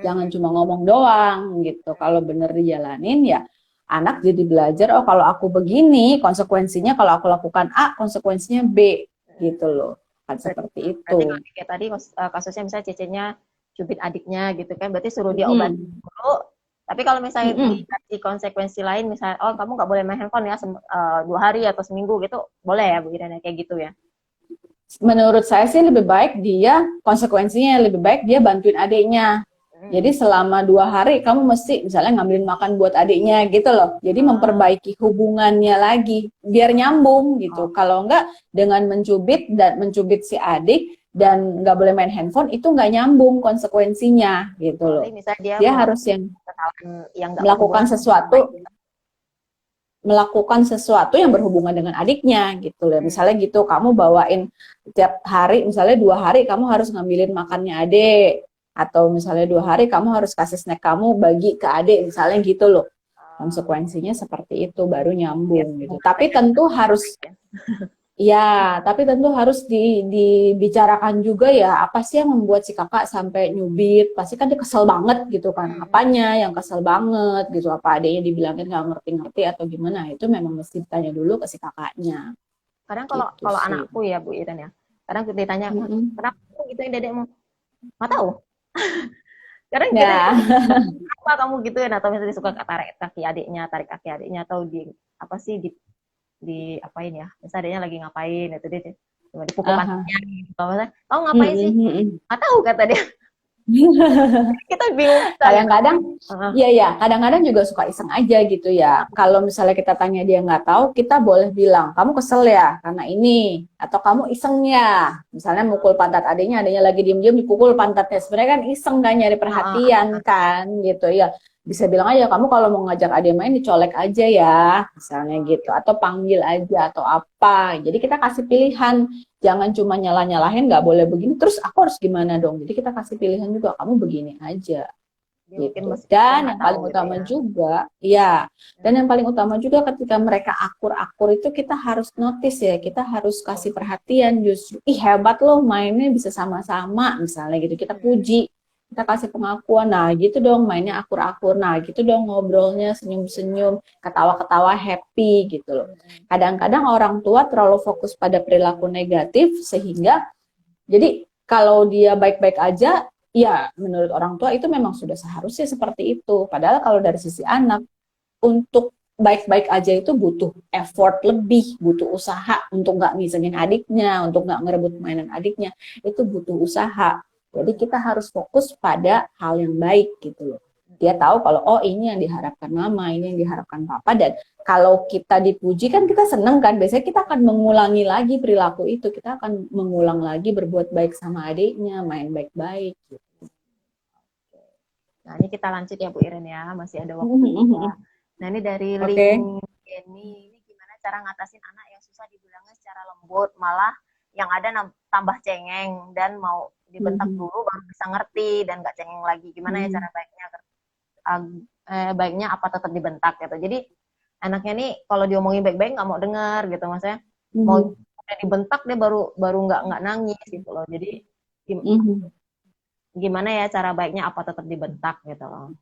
jangan cuma ngomong doang gitu. Kalau bener dijalanin ya anak jadi belajar, oh kalau aku begini konsekuensinya, kalau aku lakukan A konsekuensinya B gitu loh, kan seperti itu. Berarti kayak tadi kasusnya misalnya cecenya cubit adiknya gitu kan, berarti suruh dia obat dulu. Tapi kalau misalnya dikasih konsekuensi lain, misalnya oh kamu nggak boleh main handphone ya 2 hari atau seminggu gitu, boleh ya Bu Irene kayak gitu ya? Menurut saya sih lebih baik dia konsekuensinya lebih baik dia bantuin adiknya. Jadi selama 2 hari kamu mesti misalnya ngambilin makan buat adiknya gitu loh. Jadi memperbaiki hubungannya lagi biar nyambung gitu. Kalau enggak dengan mencubit si adik dan nggak boleh main handphone itu nggak nyambung konsekuensinya gitu loh. Dia harus yang melakukan sesuatu yang berhubungan dengan adiknya gitu loh. Misalnya gitu, kamu bawain tiap hari, misalnya 2 hari kamu harus ngambilin makannya adik. Atau misalnya 2 hari kamu harus kasih snack kamu bagi ke adik, misalnya gitu loh. Konsekuensinya seperti itu baru nyambung gitu. Tapi tentu harus dibicarakan juga ya, apa sih yang membuat si kakak sampai nyubit? Pasti kan dia kesel banget gitu kan. Apanya yang kesel banget gitu? Apa adiknya dibilangin nggak ngerti-ngerti atau gimana? Itu memang mesti ditanya dulu ke si kakaknya. Kadang kalau anakku ya Bu Iren ya, kadang ditanya kenapa gituin dedekmu? Nggak tahu. Karena apa kamu gituin, atau misalnya suka tarik kaki adiknya atau apa sih di apain ya, misalnya adiknya lagi ngapain itu dia cuma dipukul kakinya gitu. Kamu ngapain sih? Nggak tahu kata dia. Kita bingung. Kadang-kadang juga suka iseng aja gitu ya. Kalau misalnya kita tanya dia nggak tahu, kita boleh bilang kamu kesel ya karena ini, atau kamu iseng ya, misalnya mukul pantat adiknya lagi diem-diem dipukul pantatnya, sebenarnya kan iseng kan, nyari perhatian kan gitu ya. bisa bilang aja, kamu kalau mau ngajak adik main dicolek aja ya, misalnya gitu, atau panggil aja atau apa. Jadi kita kasih pilihan, jangan cuma nyalah-nyalahin, nggak boleh begini, terus aku harus gimana dong. Jadi kita kasih pilihan juga, kamu begini aja Dia mungkin gitu. meskipun Dan nggak yang tahu paling gitu utama ya. juga, ya, dan yang paling utama juga ketika mereka akur-akur itu kita harus notice ya, kita harus kasih perhatian justru, ih hebat loh mainnya bisa sama-sama misalnya gitu, kita puji, kita kasih pengakuan, nah gitu dong mainnya akur-akur, nah gitu dong ngobrolnya senyum-senyum, ketawa-ketawa happy gitu loh. Kadang-kadang orang tua terlalu fokus pada perilaku negatif sehingga jadi kalau dia baik-baik aja, ya menurut orang tua itu memang sudah seharusnya seperti itu. Padahal kalau dari sisi anak, untuk baik-baik aja itu butuh effort lebih, butuh usaha untuk nggak ngisengin adiknya, untuk nggak ngerebut mainan adiknya, itu butuh usaha. Jadi kita harus fokus pada hal yang baik gitu loh. Dia tahu kalau oh ini yang diharapkan mama, ini yang diharapkan papa, dan kalau kita dipuji kan kita seneng kan, biasanya kita akan mengulangi lagi perilaku itu, kita akan mengulang lagi berbuat baik sama adiknya, main baik-baik gitu. Nah, ini kita lanjut ya Bu Iren ya, masih ada waktu juga. Nah, ini dari link Oke. ini gimana cara ngatasin anak yang susah dibilangnya secara lembut, malah yang ada tambah cengeng dan mau dibentak dulu baru bisa ngerti dan nggak cengeng lagi. Gimana ya cara baiknya? Baiknya apa tetap dibentak gitu. Jadi anaknya nih kalau diomongin baik-baik nggak mau dengar gitu, maksudnya mau udah dibentak dia baru baru nggak nangis gitu loh. Jadi gimana ya cara baiknya apa tetap dibentak gitu loh.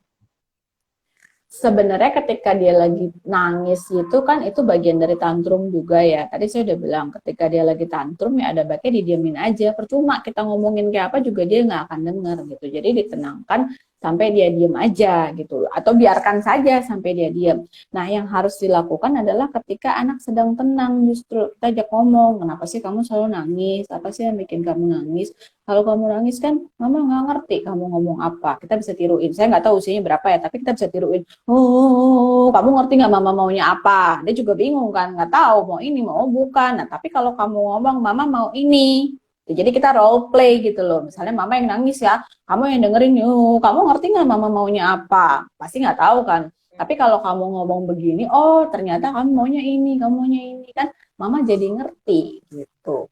Sebenarnya ketika dia lagi nangis gitu kan itu bagian dari tantrum juga ya. Tadi saya udah bilang ketika dia lagi tantrum ya ada baiknya didiamin aja. Percuma kita ngomongin kayak apa juga dia nggak akan dengar gitu. Jadi ditenangkan sampai dia diam aja gitu. Atau biarkan saja sampai dia diam. Nah yang harus dilakukan adalah ketika anak sedang tenang justru kita ajak ngomong. Kenapa sih kamu selalu nangis? Apa sih yang bikin kamu nangis? Kalau kamu nangis kan mama nggak ngerti kamu ngomong apa. Kita bisa tiruin. Saya nggak tahu usianya berapa ya, tapi kita bisa tiruin. Oh, kamu ngerti nggak mama maunya apa? Dia juga bingung kan, nggak tahu mau ini mau bukan. Nah, tapi kalau kamu ngomong mama mau ini, jadi kita role play gitu loh. Misalnya mama yang nangis ya, kamu yang dengerin, kamu ngerti nggak mama maunya apa? Pasti nggak tahu kan. Tapi kalau kamu ngomong begini, oh ternyata kamu maunya ini, kamu maunya ini kan, mama jadi ngerti gitu.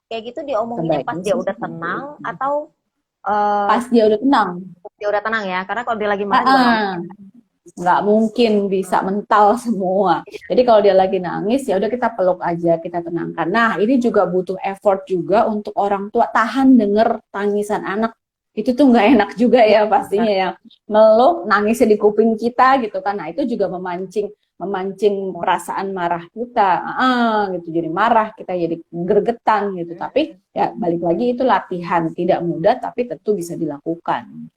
Kayak gitu diomonginnya pas Sebaiknya dia sih udah seperti tenang itu. atau uh, Pas dia udah tenang. dia udah tenang ya? Karena kalau dia lagi marah juga nggak mungkin. Nggak mungkin bisa mental semua. Jadi kalau dia lagi nangis, ya udah kita peluk aja, kita tenangkan. Nah, ini juga butuh effort juga untuk orang tua tahan denger tangisan anak. Itu tuh nggak enak juga ya pastinya ya. Meluk, nangisnya di kuping kita gitu kan. Nah, itu juga memancing memancing perasaan marah kita. Gitu. Jadi marah, kita jadi gregetan gitu. Tapi ya balik lagi itu latihan, tidak mudah tapi tentu bisa dilakukan.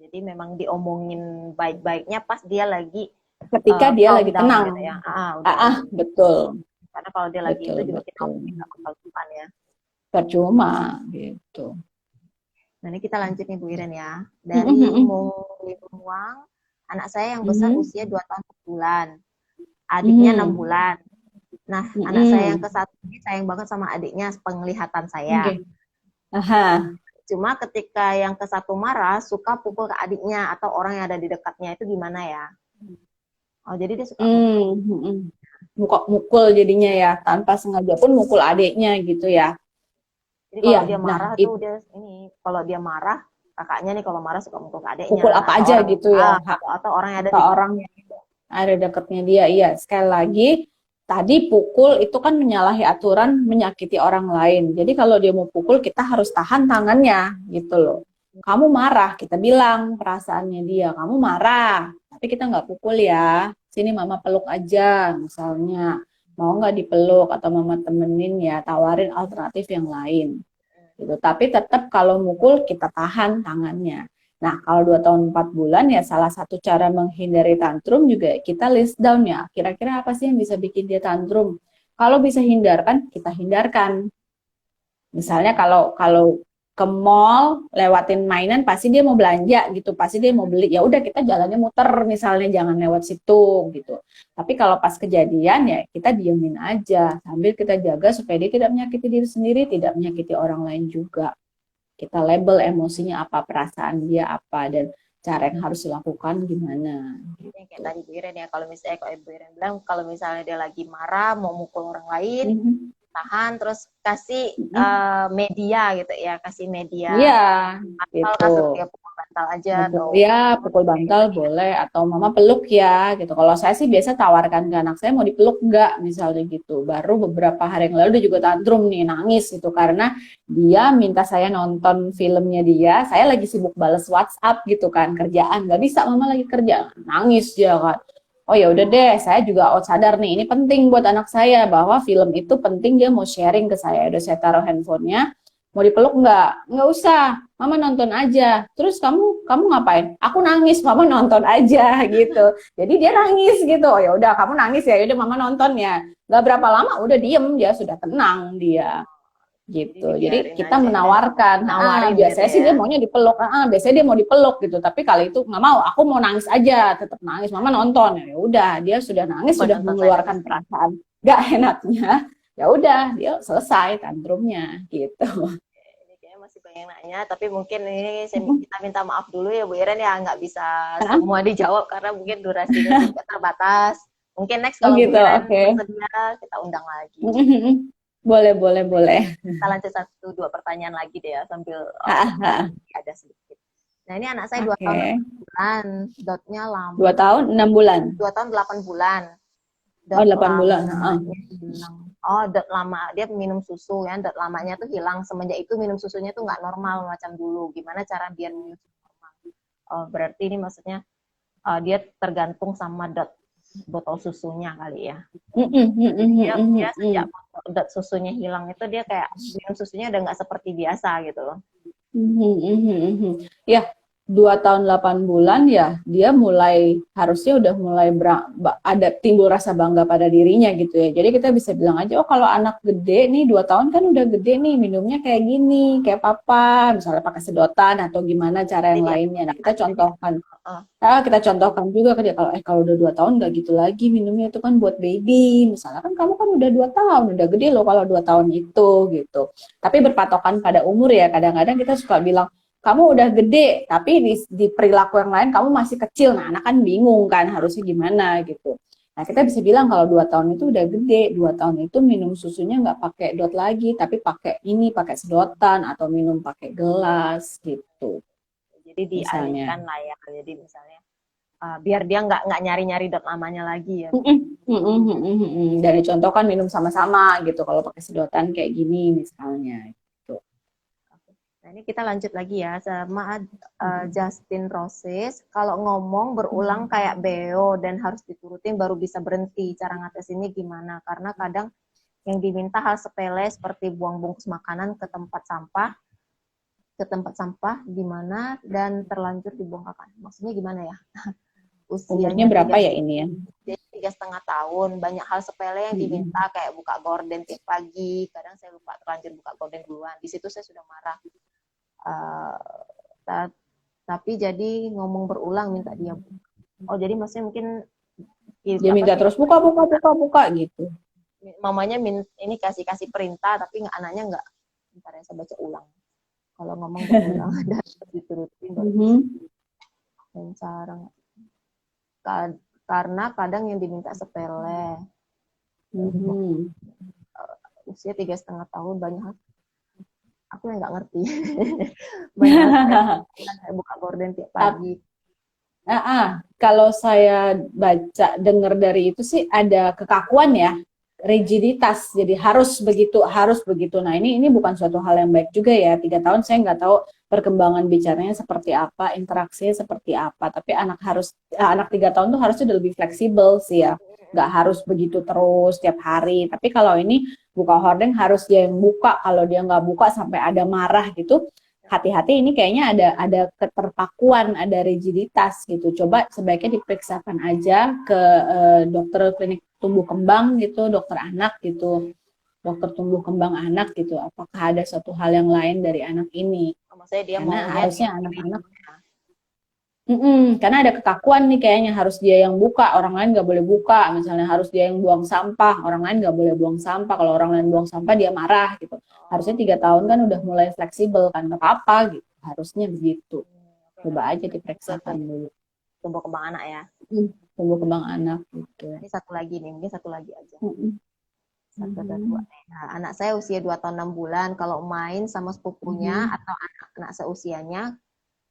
Jadi memang diomongin baik-baiknya pas dia lagi Ketika dia calm lagi down tenang. gitu ya. Udah. Betul. Karena kalau dia lagi itu juga kita Betul. nggak bakal depan ya. Percuma gitu. Nah ini kita lanjut nih Bu Iren ya. Dari Mung Wang, anak saya yang besar usia 2 tahun 1 bulan. Adiknya 6 bulan. Nah anak saya yang ke-1 ini sayang banget sama adiknya penglihatan saya. Cuma ketika yang ke-1 marah, suka pukul ke adiknya atau orang yang ada di dekatnya, itu gimana ya? Oh, jadi dia suka mukul jadinya ya, tanpa sengaja pun mukul adiknya gitu ya. Jadi kalau dia marah tuh dia ini, kalau dia marah, kakaknya nih kalau marah suka mukul ke adiknya. Pukul apa aja gitu ya. Atau orang yang ada di dekatnya dia, iya. Sekali lagi, tadi pukul itu kan menyalahi aturan, menyakiti orang lain. Jadi kalau dia mau pukul, kita harus tahan tangannya gitu loh. Kamu marah, kita bilang perasaannya dia, kamu marah, tapi kita nggak pukul ya. Sini mama peluk aja misalnya. Mau nggak dipeluk atau mama temenin ya, tawarin alternatif yang lain. Gitu. Tapi tetap kalau mukul kita tahan tangannya. Nah, kalau 2 tahun 4 bulan ya salah satu cara menghindari tantrum juga kita list down ya. Kira-kira apa sih yang bisa bikin dia tantrum? Kalau bisa hindarkan, kita hindarkan. Misalnya kalau ke mall lewatin mainan pasti dia mau belanja gitu, pasti dia mau beli. Ya udah kita jalannya muter misalnya jangan lewat situ gitu. Tapi kalau pas kejadian ya kita diemin aja sambil kita jaga supaya dia tidak menyakiti diri sendiri, tidak menyakiti orang lain juga. Kita label emosinya apa, perasaan dia apa, dan cara yang harus dilakukan gimana. Yang kayak tadi Bu Iren ya, kalau misalnya kalau Ibu Iren bilang kalau misalnya dia lagi marah mau mukul orang lain, tahan terus kasih media gitu ya, kasih media Iya, bantal gitu. kan, suruh dia pukul bantal aja atau Ya, pukul bantal boleh atau mama peluk ya gitu. Kalau saya sih biasa tawarkan ke anak saya mau dipeluk nggak misalnya gitu. Baru beberapa hari yang lalu dia juga tantrum nih nangis gitu karena dia minta saya nonton filmnya dia. Saya lagi sibuk bales WhatsApp gitu kan kerjaan nggak bisa mama lagi kerja nangis dia kan. Oh ya udah deh, saya juga sadar nih ini penting buat anak saya bahwa film itu penting dia mau sharing ke saya. Udah saya taruh handphonenya. Mau dipeluk nggak? Nggak usah. Mama nonton aja. Terus kamu ngapain? Aku nangis, mama nonton aja gitu. Jadi dia nangis gitu. Oh ya udah kamu nangis ya, udah mama nonton ya. Gak berapa lama udah diem dia sudah tenang dia gitu. Jadi kita menawarkan. Biasanya gitu sih ya. dia maunya dipeluk. Biasanya dia mau dipeluk gitu. Tapi kali itu nggak mau. Aku mau nangis aja, tetap nangis. Mama nonton ya. Udah dia sudah nangis, sudah mengeluarkan perasaan gak enaknya. Ya udah dia selesai tantrumnya gitu. Masih banyak nanya, tapi mungkin ini kita minta maaf dulu ya Bu Iren ya, nggak bisa semua dijawab karena mungkin durasinya juga terbatas. Mungkin next kalau gitu, Bu Iren okay. bersedia kita undang lagi. Boleh. Kita lanjut 1-2 pertanyaan lagi deh ya sambil ada sedikit. Nah ini anak saya 2 tahun 6 bulan, dotnya lama. 2 tahun 6 bulan. 2 tahun 8 bulan. Oh 8 bulan. Oh, dot lama dia minum susu ya, dot lamanya tuh hilang semenjak itu minum susunya tuh nggak normal macam dulu. Gimana cara biar minum susu normal? Oh, berarti ini maksudnya dia tergantung sama dot botol susunya kali ya. Dia sejak dot susunya hilang itu dia kayak minum susunya udah nggak seperti biasa gitu loh. Ya, 2 tahun 8 bulan ya dia harusnya udah mulai ada timbul rasa bangga pada dirinya gitu ya. Jadi kita bisa bilang aja, oh kalau anak gede nih 2 tahun kan udah gede nih minumnya kayak gini, kayak papa, misalnya pakai sedotan atau gimana cara yang lainnya. Nah kita contohkan. Kita contohkan juga ke dia kalau udah 2 tahun nggak gitu lagi minumnya itu kan buat baby. Misalnya kan kamu kan udah 2 tahun, udah gede loh kalau 2 tahun itu gitu. Tapi berpatokan pada umur ya. Kadang-kadang kita suka bilang kamu udah gede, tapi di perilaku yang lain kamu masih kecil. Nah, anak kan bingung kan harusnya gimana gitu. Nah, kita bisa bilang kalau 2 tahun itu udah gede, 2 tahun itu minum susunya nggak pakai dot lagi, tapi pakai sedotan atau minum pakai gelas gitu. Jadi dialihkan lah ya. Jadi misalnya biar dia nggak nyari-nyari dot lamanya lagi ya. Dan dicontohkan minum sama-sama gitu kalau pakai sedotan kayak gini misalnya. Nah ini kita lanjut lagi ya sama Justin Roses. Kalau ngomong berulang kayak beo dan harus diturutin baru bisa berhenti. Cara ngatasinnya gimana? Karena kadang yang diminta hal sepele seperti buang bungkus makanan ke tempat sampah gimana dan terlanjur dibuang kakak. Maksudnya gimana ya? Usianya berapa ya ini ya? 3,5 tahun. Banyak hal sepele yang diminta kayak buka gorden tiap pagi. Kadang saya lupa terlanjur buka gorden duluan. Di situ saya sudah marah. Tapi jadi ngomong berulang minta dia buka. Oh jadi maksudnya mungkin dia minta terus buka gitu. Mamanya ini kasih perintah tapi anaknya nggak. Bentar ya saya baca ulang. Kalau ngomong berulang dan diturutin dan cara karena kadang yang diminta sepele. Usia 3,5 tahun banyak aku yang nggak ngerti. Banyak buka gorden tiap pagi. Kalau saya dengar dari itu sih ada kekakuan ya, rigiditas. Jadi harus begitu. Nah ini bukan suatu hal yang baik juga ya. 3 tahun saya nggak tahu perkembangan bicaranya seperti apa, interaksinya seperti apa. Tapi anak 3 tahun tuh harusnya udah lebih fleksibel sih ya. Nggak harus begitu terus tiap hari. Tapi kalau ini buka hordeng harus dia yang buka. Kalau dia nggak buka sampai ada marah gitu, hati-hati ini kayaknya ada keterpakuan, ada rigiditas gitu. Coba sebaiknya diperiksakan aja ke dokter klinik tumbuh kembang gitu, dokter anak gitu, dokter tumbuh kembang anak gitu. Apakah ada suatu hal yang lain dari anak ini? Maksudnya dia karena harusnya anak-anak karena ada kekakuan nih kayaknya harus dia yang buka, orang lain nggak boleh buka. Misalnya harus dia yang buang sampah, orang lain nggak boleh buang sampah. Kalau orang lain buang sampah dia marah gitu. Harusnya 3 tahun kan udah mulai fleksibel kan, nggak apa-apa gitu. Harusnya begitu. Coba aja Betul, diperiksakan dulu. tumbuh kembang anak ya. Tumbuh kembang anak gitu. Ini satu lagi nih, mungkin satu lagi aja. Mm-mm. Satu atau dua. Nah, anak saya usia 2 tahun 6 bulan. Kalau main sama sepupunya Mhm. atau anak-anak seusianya,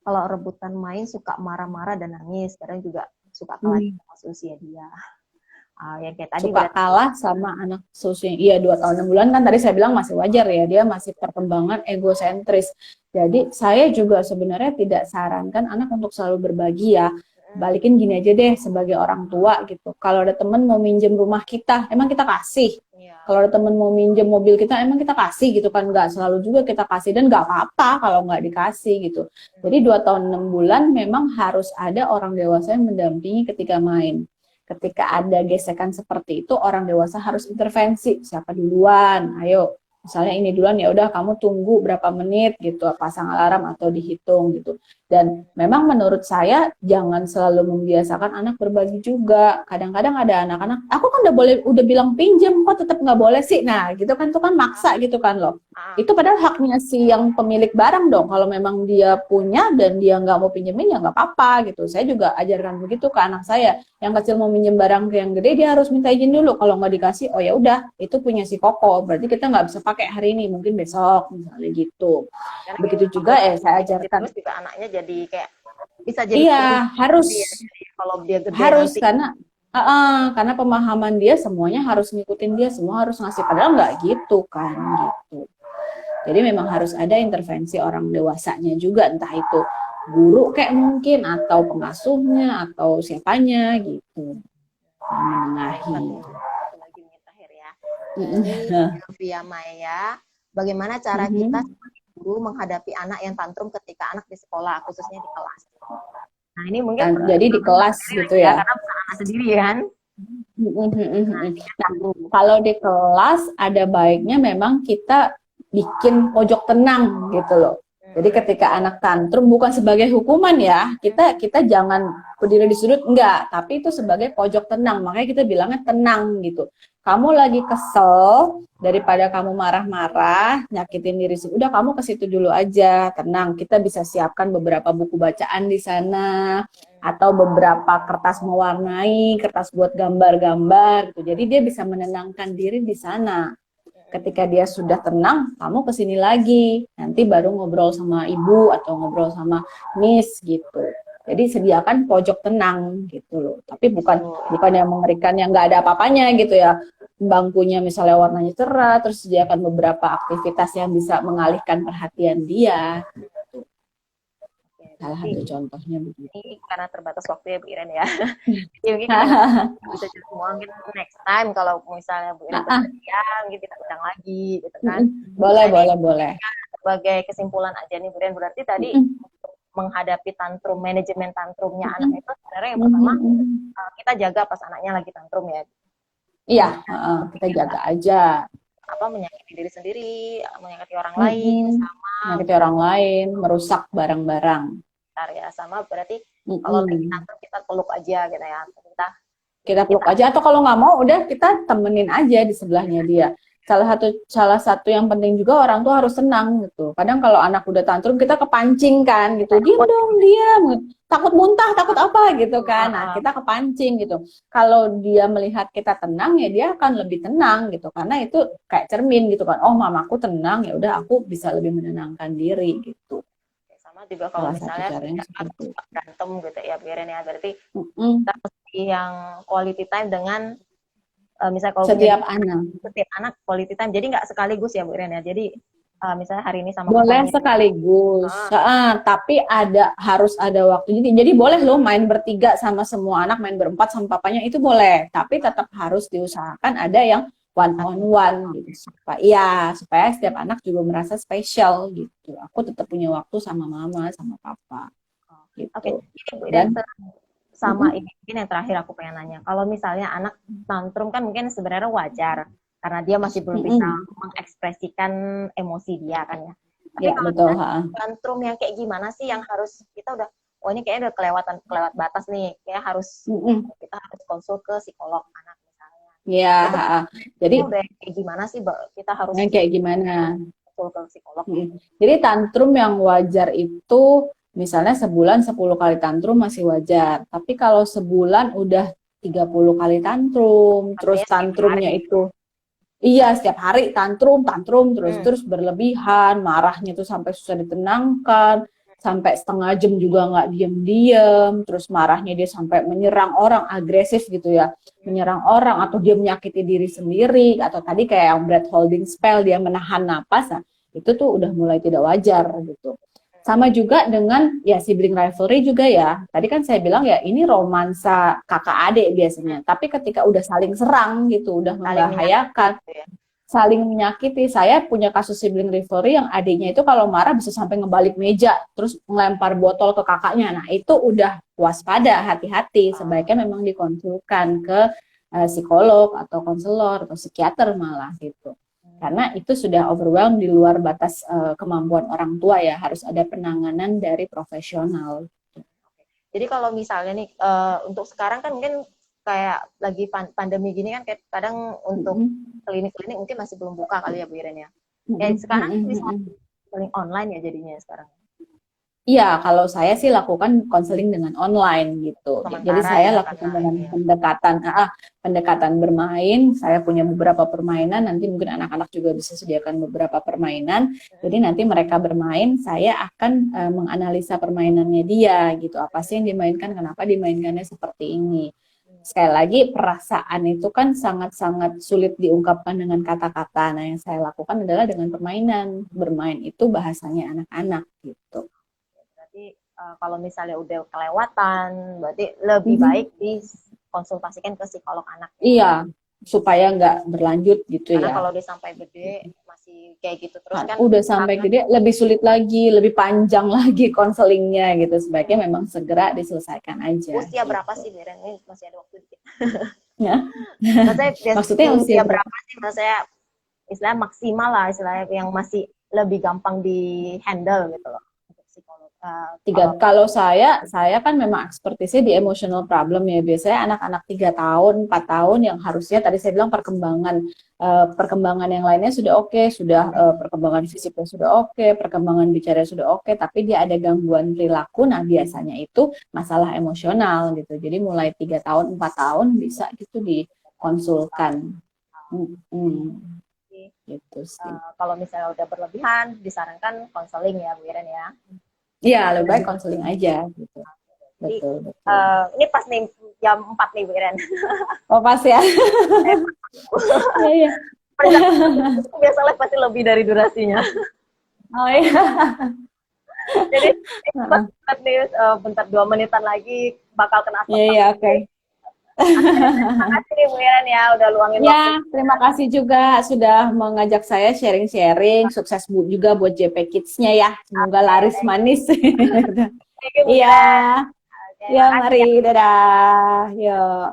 kalau rebutan main suka marah-marah dan nangis. Kadang juga suka kalah Hmm. sama seusia dia. Yang kayak tadi Suka berarti kalah sama anak seusia, iya 2 tahun 6 bulan kan tadi saya bilang masih wajar ya, dia masih perkembangan egosentris. Jadi saya juga sebenarnya tidak sarankan anak untuk selalu berbagi ya. Balikin gini aja deh sebagai orang tua gitu. Kalau ada temen mau minjem rumah kita, emang kita kasih. ya, Kalau ada temen mau minjem mobil kita, emang kita kasih gitu kan. Nggak selalu juga kita kasih, dan nggak apa-apa kalau nggak dikasih gitu. Jadi 2 tahun 6 bulan memang harus ada orang dewasa yang mendampingi ketika main. Ketika ada gesekan seperti itu, orang dewasa harus intervensi. Siapa duluan? Ayo, misalnya ini duluan, ya udah kamu tunggu berapa menit gitu, pasang alarm atau dihitung gitu. Dan memang menurut saya jangan selalu membiasakan anak berbagi juga. Kadang-kadang ada anak-anak, aku kan udah bilang pinjam, kok tetap nggak boleh sih? Nah, gitu kan, itu kan maksa gitu kan loh. Itu padahal haknya si yang pemilik barang dong. Kalau memang dia punya dan dia nggak mau pinjemin, ya nggak apa-apa gitu. Saya juga ajarkan begitu ke anak saya. Yang kecil mau minjem barang ke yang gede, dia harus minta izin dulu. Kalau nggak dikasih, oh ya udah, itu punya si Koko. Berarti kita nggak bisa pakai hari ini, mungkin besok misalnya gitu. karena Begitu juga saya ajarkan. terus juga anaknya jadi kayak bisa jadi Iya, harus dia. Jadi kalau dia gede harus nanti karena pemahaman dia semuanya harus ngikutin dia, semua harus ngasih, padahal nggak gitu kan gitu. Jadi memang harus ada intervensi orang dewasanya juga, entah itu guru kayak mungkin atau pengasuhnya atau siapanya gitu, yang menengahi. satu lagi nih terakhir ya. Dari Via Maya, bagaimana cara kita sebagai guru menghadapi anak yang tantrum ketika anak di sekolah, khususnya di kelas? Nah, ini mungkin Jadi di kelas gitu ya. karena bukan anak sendiri kan. Nah, kalau di kelas ada baiknya memang kita bikin pojok tenang gitu loh. Jadi ketika anak tantrum bukan sebagai hukuman ya, kita jangan berdiri di sudut, enggak, tapi itu sebagai pojok tenang. Makanya kita bilangnya tenang gitu. Kamu lagi kesel, daripada kamu marah-marah, nyakitin diri sendiri, udah kamu ke situ dulu aja, tenang. Kita bisa siapkan beberapa buku bacaan di sana, atau beberapa kertas mewarnai, kertas buat gambar-gambar gitu. Jadi dia bisa menenangkan diri di sana. Ketika dia sudah tenang, kamu kesini lagi. Nanti baru ngobrol sama ibu atau ngobrol sama miss gitu. Jadi sediakan pojok tenang gitu loh. Tapi bukan yang mengerikan yang nggak ada apa-apanya gitu ya. Bangkunya misalnya warnanya cerah, terus sediakan beberapa aktivitas yang bisa mengalihkan perhatian dia. Salah satu contohnya begitu. Ini karena terbatas waktu ya Bu Iren ya. Jadi mungkin kita bisa jadi semua, mungkin next time kalau misalnya Bu Iren bersedia, mungkin kita undang lagi gitu kan. Boleh. Sebagai kesimpulan aja nih Bu Iren, berarti tadi menghadapi tantrum, manajemen tantrumnya anak itu sebenarnya yang pertama kita jaga pas anaknya lagi tantrum ya. Iya, kita jaga aja. Menyakiti diri sendiri, menyakiti orang lain, sama menyakiti orang lain, merusak barang-barang. Ya, sama berarti kalau lagi tantrum kita peluk aja gitu ya. Kita peluk aja, atau kalau nggak mau udah kita temenin aja di sebelahnya dia. Salah satu yang penting juga, orang tua harus tenang gitu. Kadang kalau anak udah tantrum kita kepancing kan gitu. Diam dong, diam. Takut muntah, takut apa gitu kan. Nah, kita kepancing gitu. Kalau dia melihat kita tenang ya dia akan lebih tenang gitu. Karena itu kayak cermin gitu kan. Oh, mamaku tenang, ya udah aku bisa lebih menenangkan diri gitu. Sama juga kalau misalnya berantem gitu ya, biarin ya. Berarti kita mesti yang quality time dengan misalnya kalau setiap anak quality time. Jadi nggak sekaligus ya Bu Iren ya. Jadi misalnya hari ini sama boleh sekaligus, tapi harus ada waktu. Jadi boleh loh main bertiga sama semua anak, main berempat sama papanya itu boleh. Tapi tetap harus diusahakan ada yang one on one gitu, supaya setiap anak juga merasa spesial gitu. Aku tetap punya waktu sama mama sama papa. Gitu. Oke. Dan sama ini mungkin yang terakhir aku pengen nanya. Kalau misalnya anak tantrum kan mungkin sebenarnya wajar karena dia masih belum bisa mengekspresikan emosi dia kan ya. Tapi kalau betul. Tantrum yang kayak gimana sih yang harus kita udah, ini kayaknya udah kelewat batas nih, kayak harus kita harus konsul ke psikolog anak misalnya. Iya. Jadi udah kayak gimana sih kita harus kayak gimana? Konsul ke psikolog. Jadi tantrum yang wajar itu misalnya sebulan 10 kali tantrum masih wajar. Tapi kalau sebulan udah 30 kali tantrum, terus Artinya setiap tantrumnya hari. itu iya setiap hari tantrum, tantrum Hmm. terus berlebihan, marahnya tuh sampai susah ditenangkan, sampai setengah jam juga nggak diem-diem, terus marahnya dia sampai menyerang orang, agresif gitu ya, menyerang orang atau dia menyakiti diri sendiri, atau tadi kayak yang breath holding spell dia menahan napas, nah, itu tuh udah mulai tidak wajar gitu. Sama juga dengan ya sibling rivalry juga ya. Tadi kan saya bilang ya ini romansa kakak adik biasanya. Tapi ketika udah saling serang gitu, udah Saling menyakiti membahayakan, gitu ya. saling menyakiti. Saya punya kasus sibling rivalry yang adiknya itu kalau marah bisa sampai ngebalik meja, terus ngelempar botol ke kakaknya. Nah itu udah waspada, hati-hati. Sebaiknya memang dikonsulkan ke psikolog atau konselor atau psikiater malah gitu. Karena itu sudah overwhelm di luar batas kemampuan orang tua ya, harus ada penanganan dari profesional. Jadi kalau misalnya nih untuk sekarang kan mungkin kayak lagi pandemi gini kan kayak kadang untuk klinik-klinik mungkin masih belum buka kali ya Bu Iren ya. Ya sekarang bisa paling online ya jadinya sekarang. Iya, kalau saya sih lakukan konseling dengan online gitu. Jadi Sementara saya ya lakukan karena dengan ini ya. pendekatan bermain. Saya punya beberapa permainan. Nanti mungkin anak-anak juga bisa sediakan beberapa permainan. Jadi nanti mereka bermain, saya akan menganalisa permainannya dia gitu. Apa sih yang dimainkan? Kenapa dimainkannya seperti ini? Sekali lagi perasaan itu kan sangat-sangat sulit diungkapkan dengan kata-kata. Nah, yang saya lakukan adalah dengan permainan. Bermain itu bahasanya anak-anak gitu. Berarti kalau misalnya udah kelewatan, berarti lebih baik dikonsultasikan ke psikolog anaknya. Iya, supaya nggak berlanjut gitu Karena ya. kalau dia sampai gede masih kayak gitu terus Kan kan udah sampai akan gede lebih sulit lagi, lebih panjang lagi konselingnya gitu. Sebaiknya memang segera diselesaikan aja usia berapa gitu. sih Beren? Ini masih ada waktu dikit. Ya. Maksudnya di Maksudnya usia usia berapa? berapa sih maksudnya istilahnya maksimal lah istilahnya yang masih lebih gampang di handle gitu loh untuk psikolog. Kalau saya kan memang ekspertisnya di emotional problem ya. Biasanya anak-anak 3 tahun, 4 tahun yang harusnya tadi saya bilang perkembangan yang lainnya sudah oke, sudah perkembangan fisiknya sudah oke, perkembangan bicara sudah oke, tapi dia ada gangguan perilaku. Nah biasanya itu masalah emosional gitu. Jadi mulai 3 tahun, 4 tahun bisa gitu dikonsulkan. Gitu sih. Kalau misalnya udah berlebihan disarankan konseling ya Bu Iren ya. Iya, lebih baik konseling aja gitu. Jadi, Betul, betul. ini pas nih jam 4 nih Bu Iren. Oh, pas ya. Iya, iya. Biasanya pasti lebih dari durasinya. Oh iya. Jadi bentar nih, bentar 2 menitan lagi bakal kena Iya, iya, oke. Terima kasih nih Bu Iren ya udah luangin waktu. Ya, terima kasih juga sudah mengajak saya sharing-sharing. Sukses juga buat JP Kids-nya ya. Semoga laris manis. Thank you Bu Iya. Iren. Oke, Ya, makasih mari. ya. Dadah. Yuk.